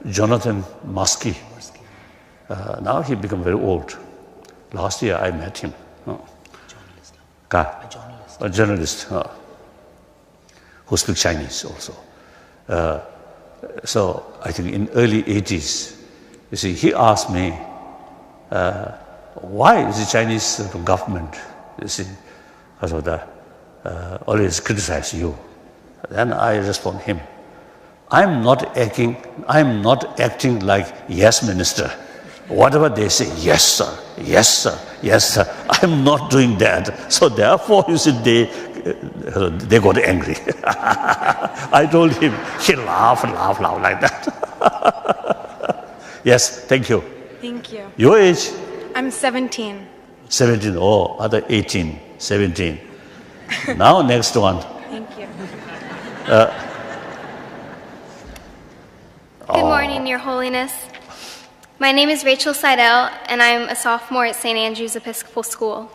Jonathan Muskie, now he become very old. Last year I met him. A journalist who speaks Chinese also. So I think in early 80s, you see, he asked me, why is the Chinese government, you see, always criticize you? Then I respond him, I'm not acting like yes minister. Whatever they say, yes sir, yes sir, yes sir. I'm not doing that. So therefore, you see, they got angry. I told him, he laughed like that. Yes, thank you. Thank you. Your age? I'm 17. 17, oh, other 18, 17. Now next one. Thank you. Good morning, Your Holiness. My name is Rachel Seidel, and I'm a sophomore at St. Andrew's Episcopal School.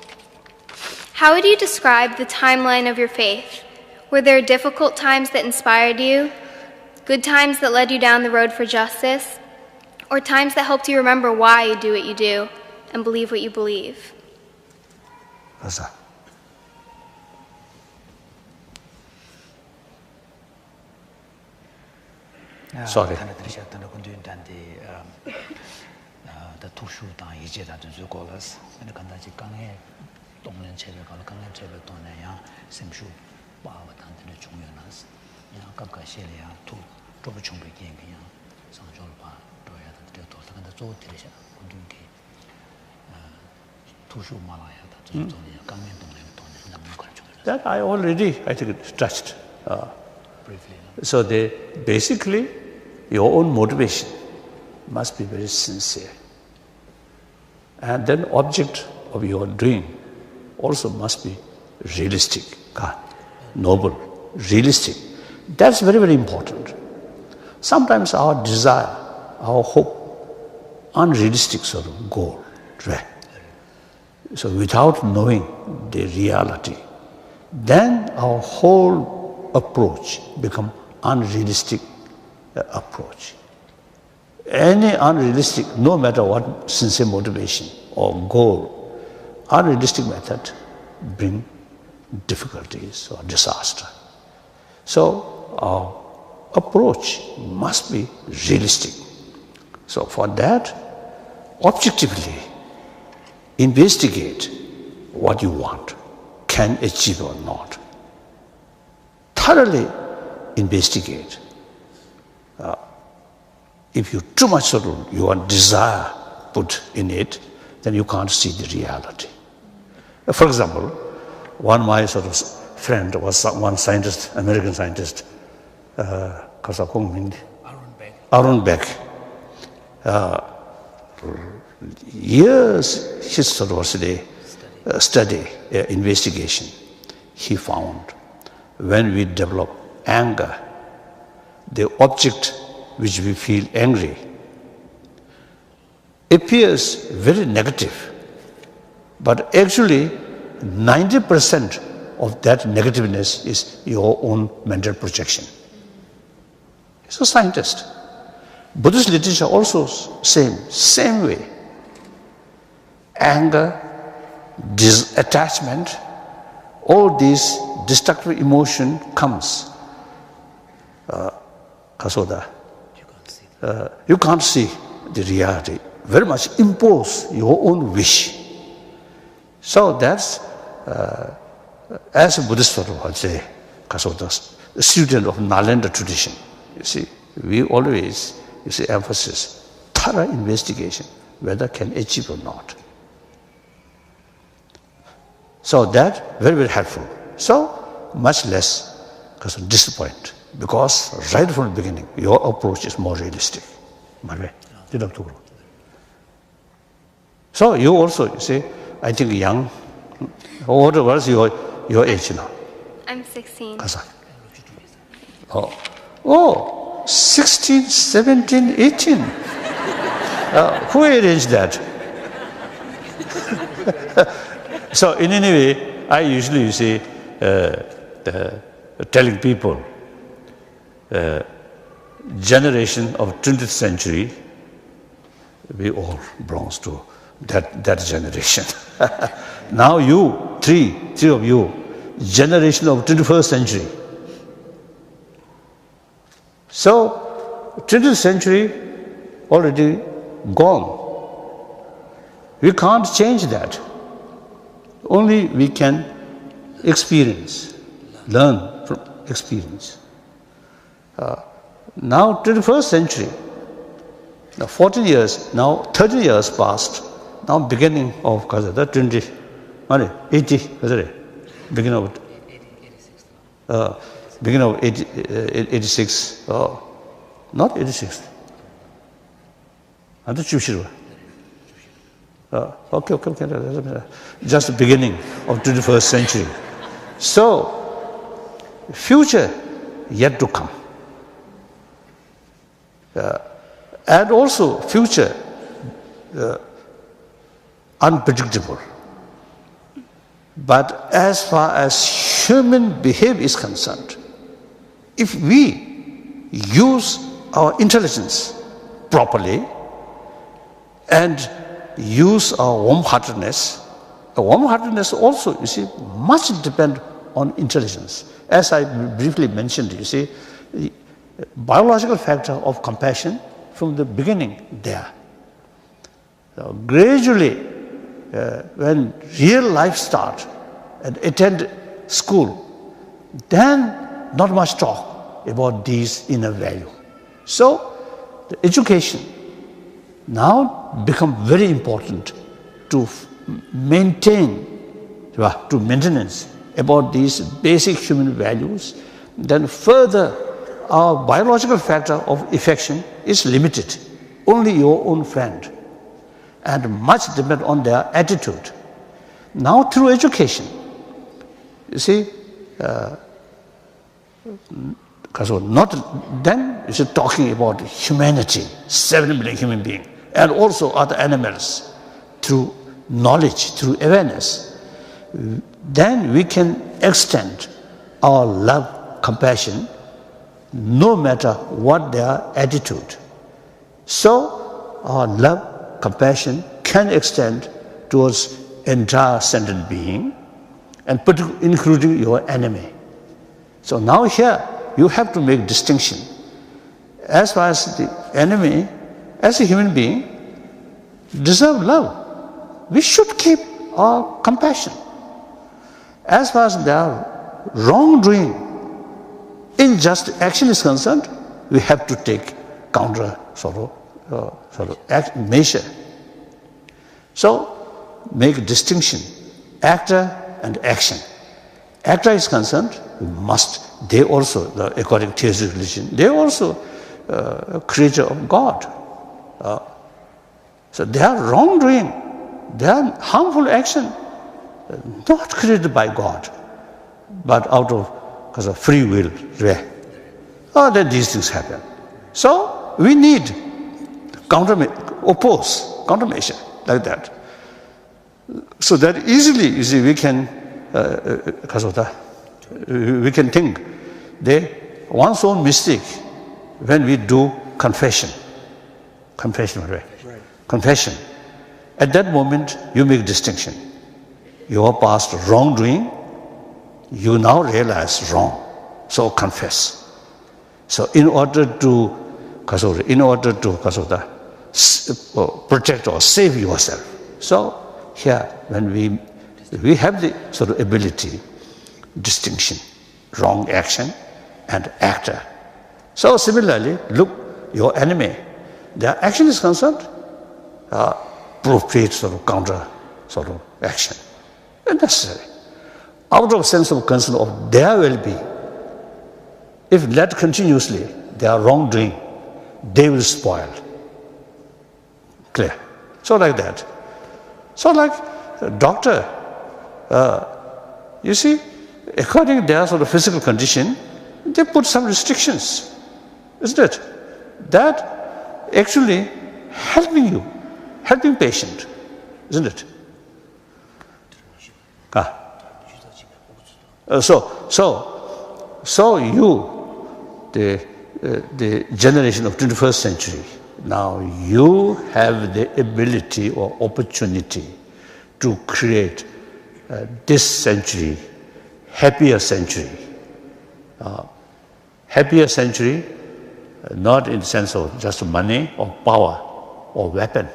How would you describe the timeline of your faith? Were there difficult times that inspired you, good times that led you down the road for justice, or times that helped you remember why you do what you do and believe what you believe? What's that? Sorry. That I already, I think, touched. So basically, your own motivation must be very sincere. And then object of your doing also must be realistic, noble, realistic. That's very, very important. Sometimes our desire, our hope, unrealistic sort of goal, right? So without knowing the reality, then our whole approach becomes unrealistic approach. Any unrealistic, no matter what sincere motivation or goal, unrealistic method bring difficulties or disaster. So our approach must be realistic. So for that, objectively investigate what you want, can achieve or not. Thoroughly investigate. If you too much sort of your desire put in it, then you can't see the reality. For example, one of my sort of friend was one scientist, American scientist, Arun Beck. Years his study, investigation, he found when we develop anger, the object which we feel angry appears very negative, but actually 90% of that negativeness is your own mental projection. He's a scientist. Buddhist literature also same way. Anger, disattachment, all these destructive emotion comes. Kasoda, you can't see the reality. Very much impose your own wish. So that's, as a Buddhist sort of, I'd say, Kasoda, a student of Nalanda tradition. You see, we always, emphasis, thorough investigation, whether can achieve or not. So that, very, very helpful. So, much less disappoint, because right from the beginning, your approach is more realistic. So you also, I think young, what was your age now? I'm 16. Oh, 16, 17, 18. Who arranged that? So in any way, I usually telling people, generation of 20th century, we all belongs to that generation. Now you, three of you, generation of 21st century. So 20th century already gone. We can't change that. Only we can experience, learn from experience. Now 21st century, now 14 years, now 30 years passed, now beginning of 80, beginning of 86, not 86. Okay. Just the beginning of 21st century. So, future yet to come. And also future unpredictable. But as far as human behavior is concerned, if we use our intelligence properly and use our warm-heartedness also, much depend on intelligence. As I briefly mentioned, the biological factor of compassion from the beginning there. So gradually, when real life starts and attend school, then not much talk about these inner value. So the education now become very important to maintenance about these basic human values. Then further, our biological factor of affection is limited. Only your own friend. And much depend on their attitude. Now through education, not then talking about humanity, 7 billion human beings, and also other animals, through knowledge, through awareness, then we can extend our love, compassion, no matter what their attitude. So our love, compassion can extend towards entire sentient being, and including your enemy. So now here you have to make distinction. As far as the enemy, as a human being, deserve love. We should keep our compassion. As far as their wrongdoing, unjust action is concerned, we have to take counter measure. So make a distinction, actor and action. Actor is concerned, they also, according to theistic religion, they also a creature of God. So they are wrongdoing, they are harmful action, not created by God, but out of because of free will. Then these things happen. So we need countermeasure like that. So that easily, you see, we can we can think one's own mistake when we do confession. Confession. At that moment, you make distinction. Your past wrongdoing, you now realize wrong. So confess. So in order to protect or save yourself. So here, when we have the sort of ability, distinction, wrong action and actor. So similarly, look, your enemy, their action is concerned, appropriate sort of counter sort of action. Necessary. Out of sense of concern of their well-being. If led continuously, their wrongdoing, they will spoil. Clear? So like that. So like a doctor, you see, according to their sort of physical condition, they put some restrictions, isn't it? That actually helping patient, isn't it? So you, the generation of 21st century, now you have the ability or opportunity to create this century, happier century. Happier century, not in the sense of just money or power or weapon.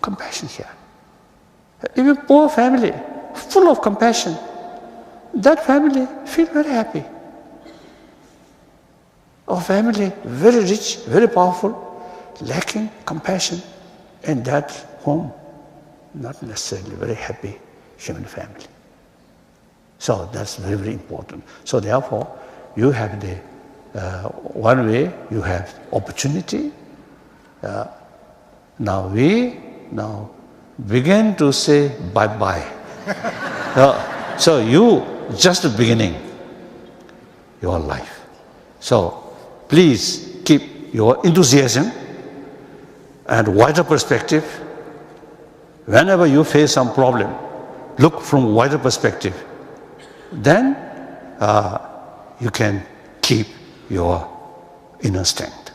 Compassion here. Even poor family, full of compassion, that family feel very happy. A family very rich, very powerful, lacking compassion, and that home, not necessarily very happy human family. So that's very, very important. So therefore, you have the one way, you have opportunity. Now we begin to say bye-bye. So you just beginning your life. So please keep your enthusiasm and wider perspective. Whenever you face some problem, look from wider perspective. Then you can keep your inner strength.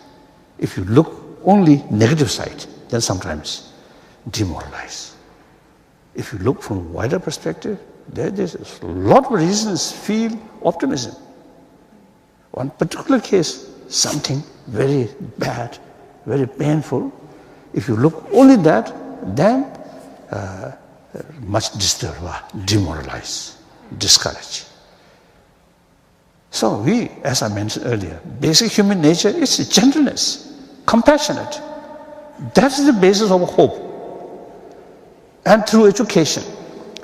If you look only negative side, then sometimes demoralize. If you look from wider perspective, there's a lot of reasons feel optimism. One particular case, something very bad, very painful. If you look only that, then much disturbed, demoralized, discouraged. So we, as I mentioned earlier, basic human nature is gentleness, compassionate. That's the basis of hope. And through education,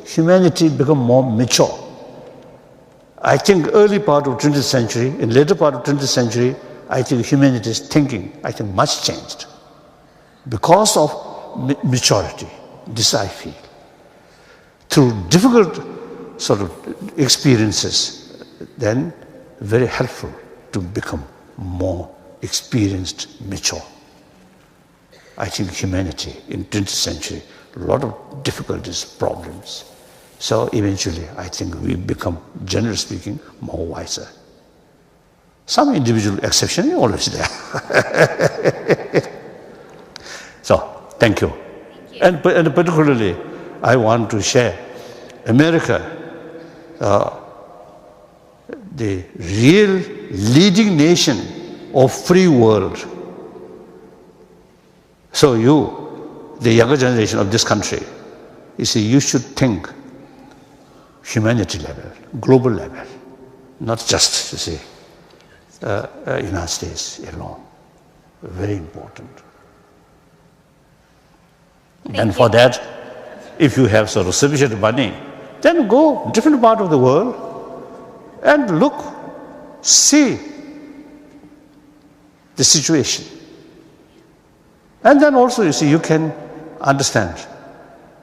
humanity become more mature. I think early part of 20th century, in later part of 20th century, I think humanity's thinking, much changed. Because of maturity, this I feel. Through difficult sort of experiences, then very helpful to become more experienced, mature. I think humanity in 20th century, a lot of difficulties, problems. So eventually, I think we become, generally speaking, more wiser. Some individual exception is always there. So, thank you. And particularly, I want to share America, the real leading nation of free world. So you, the younger generation of this country, you see, you should think humanity level, global level, not just, you see, United States alone. Very important. And for that, if you have sort of sufficient money, then go different part of the world and look, see the situation. And then also, you see, you can understand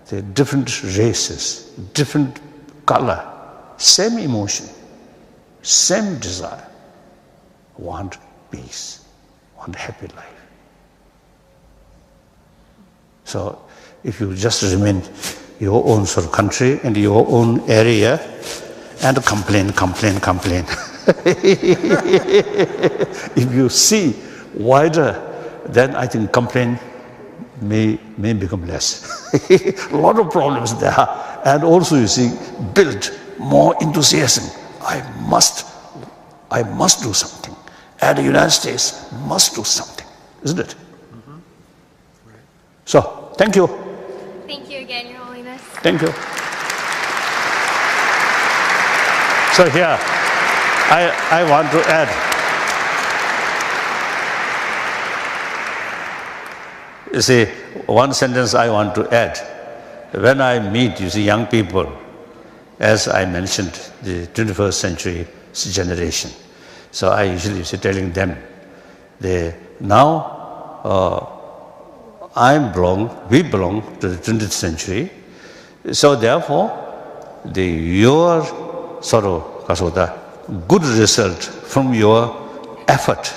the different races, different color, same emotion, same desire, want peace, want happy life. So if you just remain your own sort of country and your own area and complain, if you see wider, then I think complaint may become less. A lot of problems there. And also, you see, build more enthusiasm. I must do something. And the United States must do something, isn't it? Mm-hmm. Right. So, thank you. Thank you again, Your Holiness. Thank you. So here, I want to add. You see, one sentence I want to add. When I meet, you see, young people, as I mentioned, the 21st century generation, so I usually telling them, we belong to the 20th century, so therefore, your sort of good result from your effort,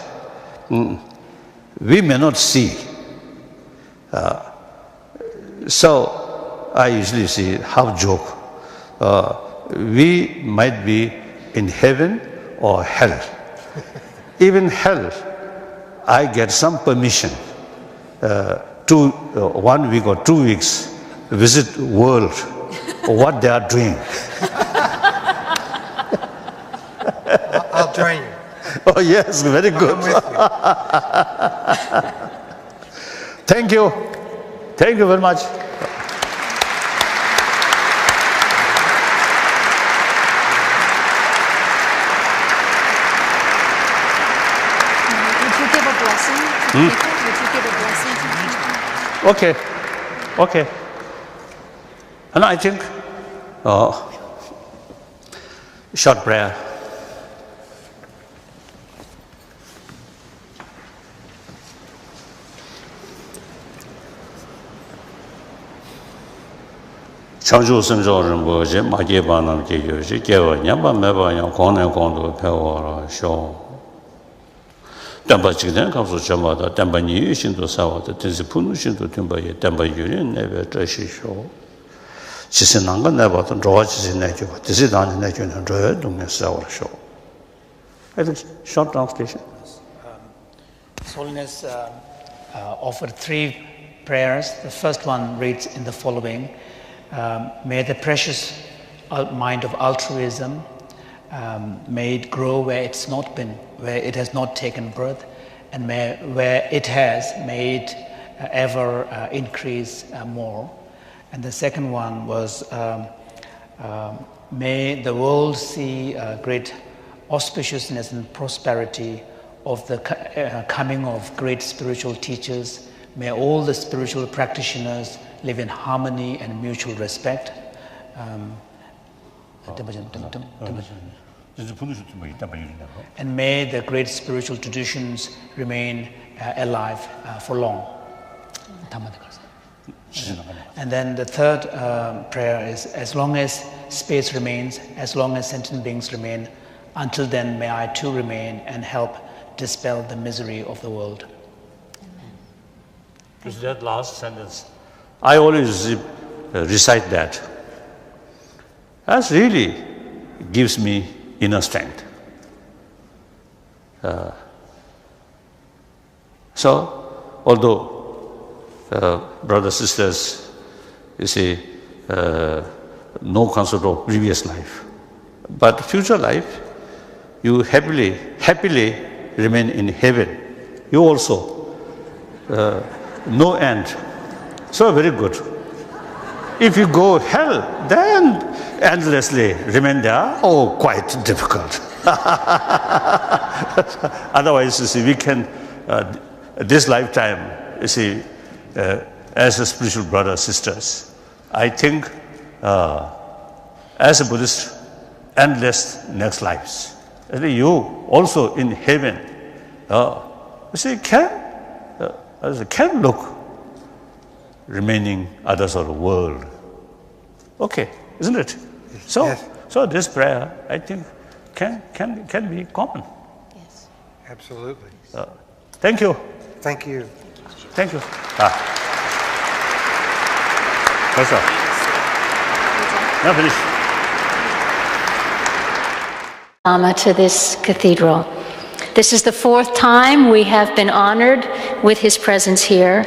we may not see. So I usually see half joke. We might be in heaven or hell. Even hell, I get some permission 1 week or 2 weeks visit world, what they are doing. I'll join you. Oh yes, very good. I'm with you. Thank you. Thank you very much. Would you give a blessing to people? Would you give a blessing to people? Okay. And I think, short prayer. 창조 선조는 뭐지? 마계반함 계교시 개원냐바 매바냐 권내 권도 배워라 쇼. 담바지는 감소 점마다 담바니 신도 사와도 뜻이 푸는 신도 담바에 담바유는 내배 뜻이쇼. 지선한 건 내봐도 좋아지지 내줘. 뜻이 나는 내주는 저의 동네 사와라 쇼. I think short translation. His Holiness offered 3 prayers. The first one reads in the following. May the precious mind of altruism may it grow where it's not been, where it has not taken birth, and where it has, may it ever increase more. And the second one was, may the world see great auspiciousness and prosperity of the coming of great spiritual teachers. May all the spiritual practitioners live in harmony and mutual respect. And may the great spiritual traditions remain alive for long. And then the third prayer is, as long as space remains, as long as sentient beings remain, until then may I too remain and help dispel the misery of the world. Is that last sentence? I always recite that. That really gives me inner strength. So, although brothers, sisters, you see, no concept of previous life, but future life, you happily remain in heaven. You also no end. So very good. If you go hell, then endlessly remain there. Oh, quite difficult. Otherwise, you see, we can, this lifetime, you see, as a spiritual brothers, sisters, I think, as a Buddhist, endless next lives. You also in heaven, can look remaining other sort of world. Okay, isn't it? So, Yes. so this prayer, I think, can be common. Yes. Absolutely. Thank you. Thank you. Thank you. That's all. Now finish. Lama to this cathedral. This is the fourth time we have been honored with his presence here.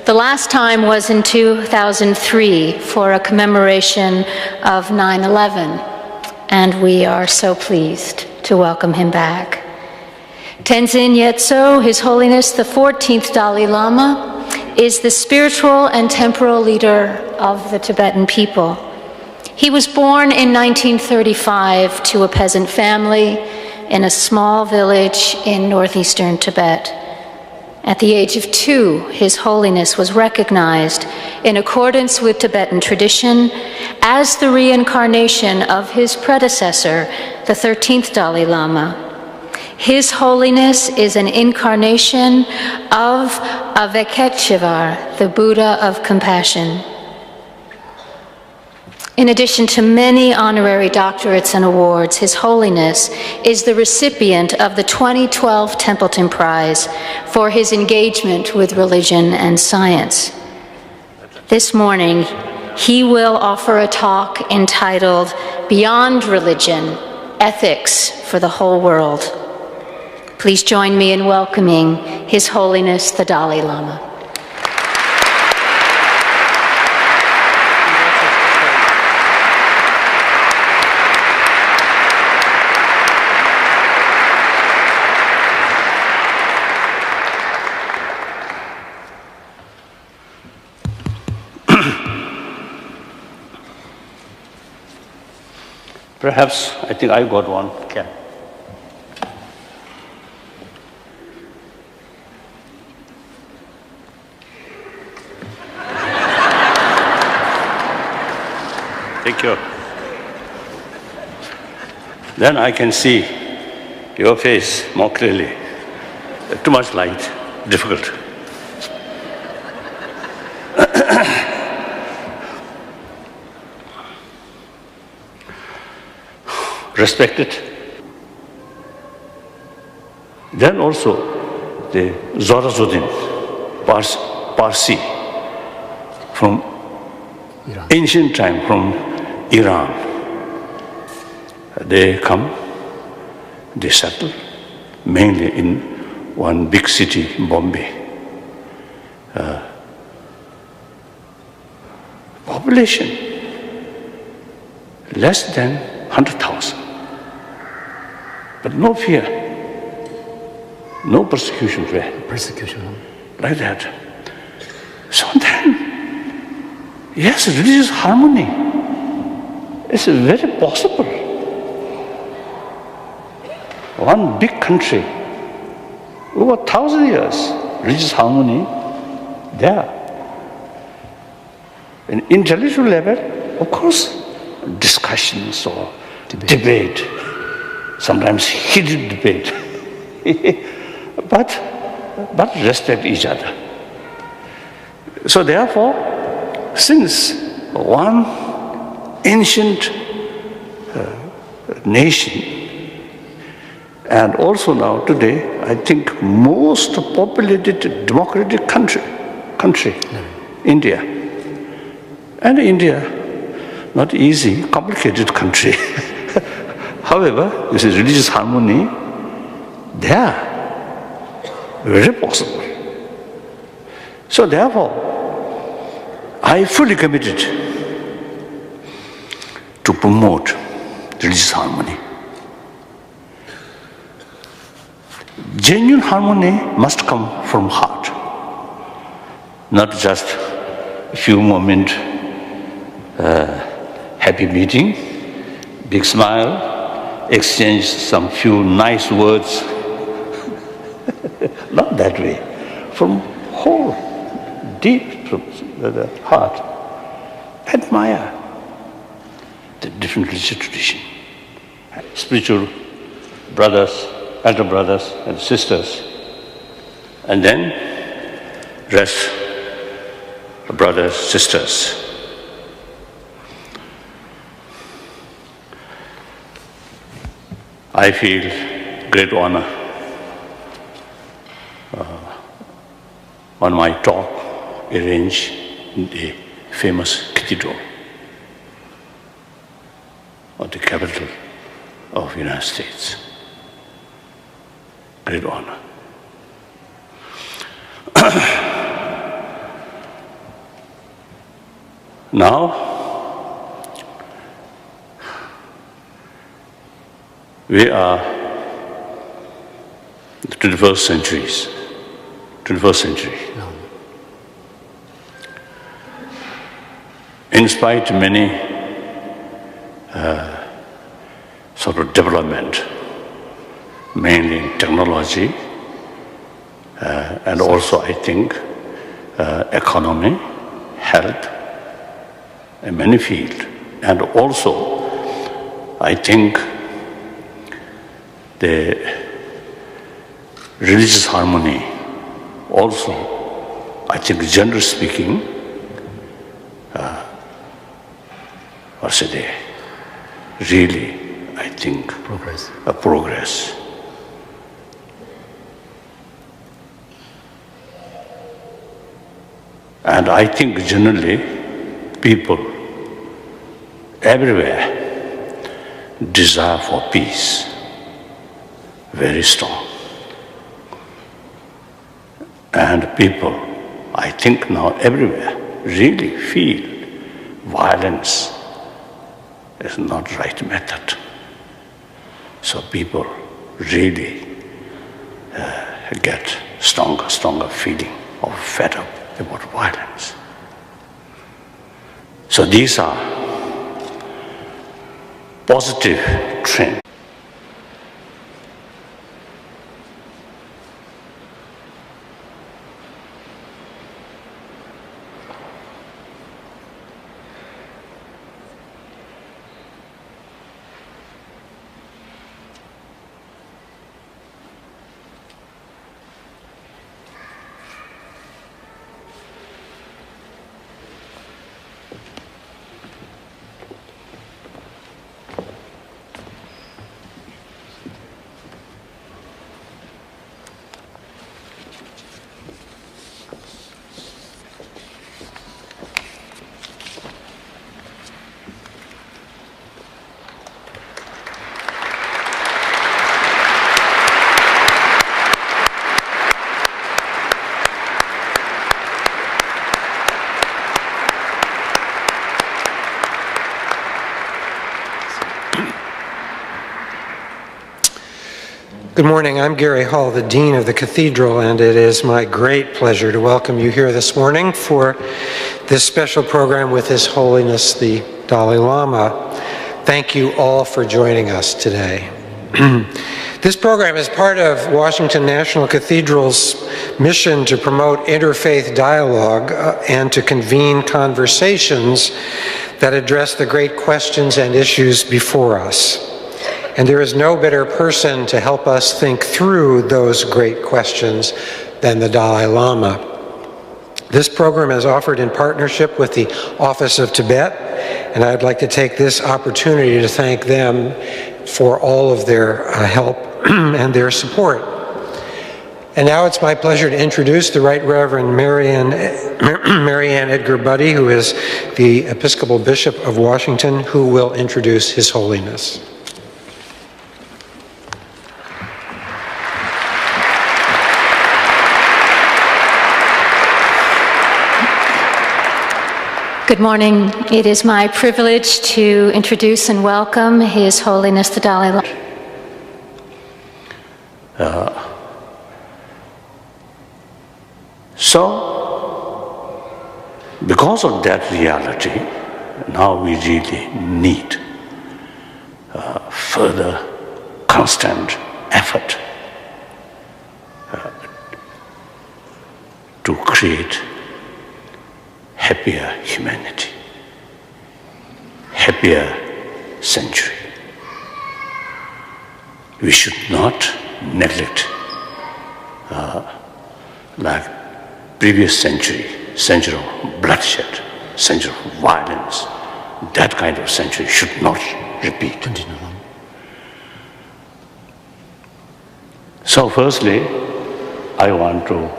The last time was in 2003 for a commemoration of 9/11, and we are so pleased to welcome him back. Tenzin Gyatso, His Holiness the 14th Dalai Lama, is the spiritual and temporal leader of the Tibetan people. He was born in 1935 to a peasant family in a small village in northeastern Tibet. At the age of 2, His Holiness was recognized in accordance with Tibetan tradition as the reincarnation of his predecessor, the 13th Dalai Lama. His Holiness is an incarnation of Avalokiteshvara, the Buddha of compassion. In addition to many honorary doctorates and awards, His Holiness is the recipient of the 2012 Templeton Prize for his engagement with religion and science. This morning, he will offer a talk entitled Beyond Religion, Ethics for the Whole World. Please join me in welcoming His Holiness the Dalai Lama. Perhaps, I think I got one. Ken. Thank you. Then I can see your face more clearly. Too much light, difficult. Respected. Then also the Zoroastrian, Parsi, from ancient time, from Iran. They come, they settle, mainly in one big city, Bombay. Population less than 100,000. But no fear, no persecution there. Persecution. Like that. So then, yes, religious harmony is very possible. One big country, over 1,000 years, religious harmony there. In intellectual level, of course, discussions or debate. Sometimes heated debate, but respect each other. So therefore, since one ancient nation, and also now today, I think most populated democratic country, India. And India, not easy, complicated country. However, this is religious harmony, they are very possible. So therefore, I fully committed to promote religious harmony. Genuine harmony must come from heart, not just a few moments, happy meeting, big smile, exchange some few nice words. Not that way. From whole, deep from the heart, admire the different religious tradition. spiritual brothers, elder brothers and sisters, and then rest brothers, sisters. I feel great honor on my talk arranged in the famous cathedral of the capital of the United States. Great honor. Now, we are the 21st century. In spite of many sort of development, mainly in technology, and also I think economy, health, in many fields, and also I think the religious harmony also, I think generally speaking, really, I think, a progress. And I think generally people everywhere desire for peace, very strong. And people, I think now everywhere, really feel violence is not the right method. So people really get stronger feeling of fed up about violence. So these are positive trends. Good morning. I'm Gary Hall, the Dean of the Cathedral, and it is my great pleasure to welcome you here this morning for this special program with His Holiness the Dalai Lama. Thank you all for joining us today. This program is part of Washington National Cathedral's mission to promote interfaith dialogue and to convene conversations that address the great questions and issues before us. And there is no better person to help us think through those great questions than the Dalai Lama. This program is offered in partnership with the Office of Tibet, and I'd like to take this opportunity to thank them for all of their help and their support. And now it's my pleasure to introduce the Right Reverend Marianne Edgar Buddy, who is the Episcopal Bishop of Washington, who will introduce His Holiness. Good morning. It is my privilege to introduce and welcome His Holiness the Dalai Lama. So, because of that reality, now we really need further constant effort to create happier humanity, happier century. we should not neglect like previous century of bloodshed, century of violence. That kind of century should not repeat. Continue. So firstly, I want to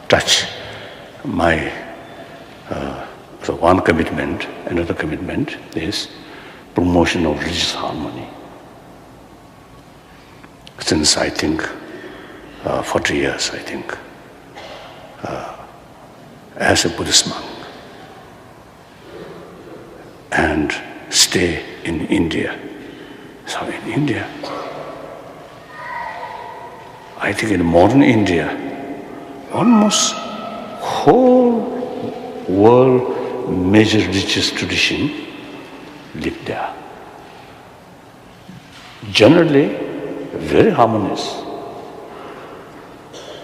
touch my so one commitment. Another commitment is promotion of religious harmony. Since I think 40 years, I think, as a Buddhist monk, and stay in India. So in India, I think in modern India, almost whole world major religious tradition live there. Generally, very harmonious.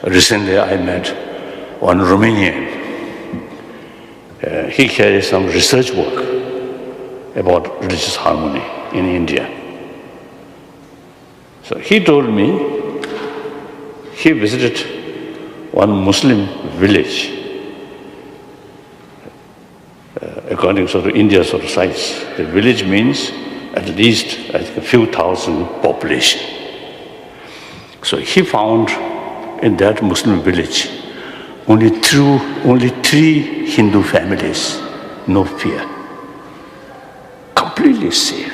Recently I met one Romanian. He carries some research work about religious harmony in India. So he told me he visited one Muslim village, according to India's sort of size. The village means at least I think a few thousand population. So he found in that Muslim village only 3 Hindu families, no fear, completely safe.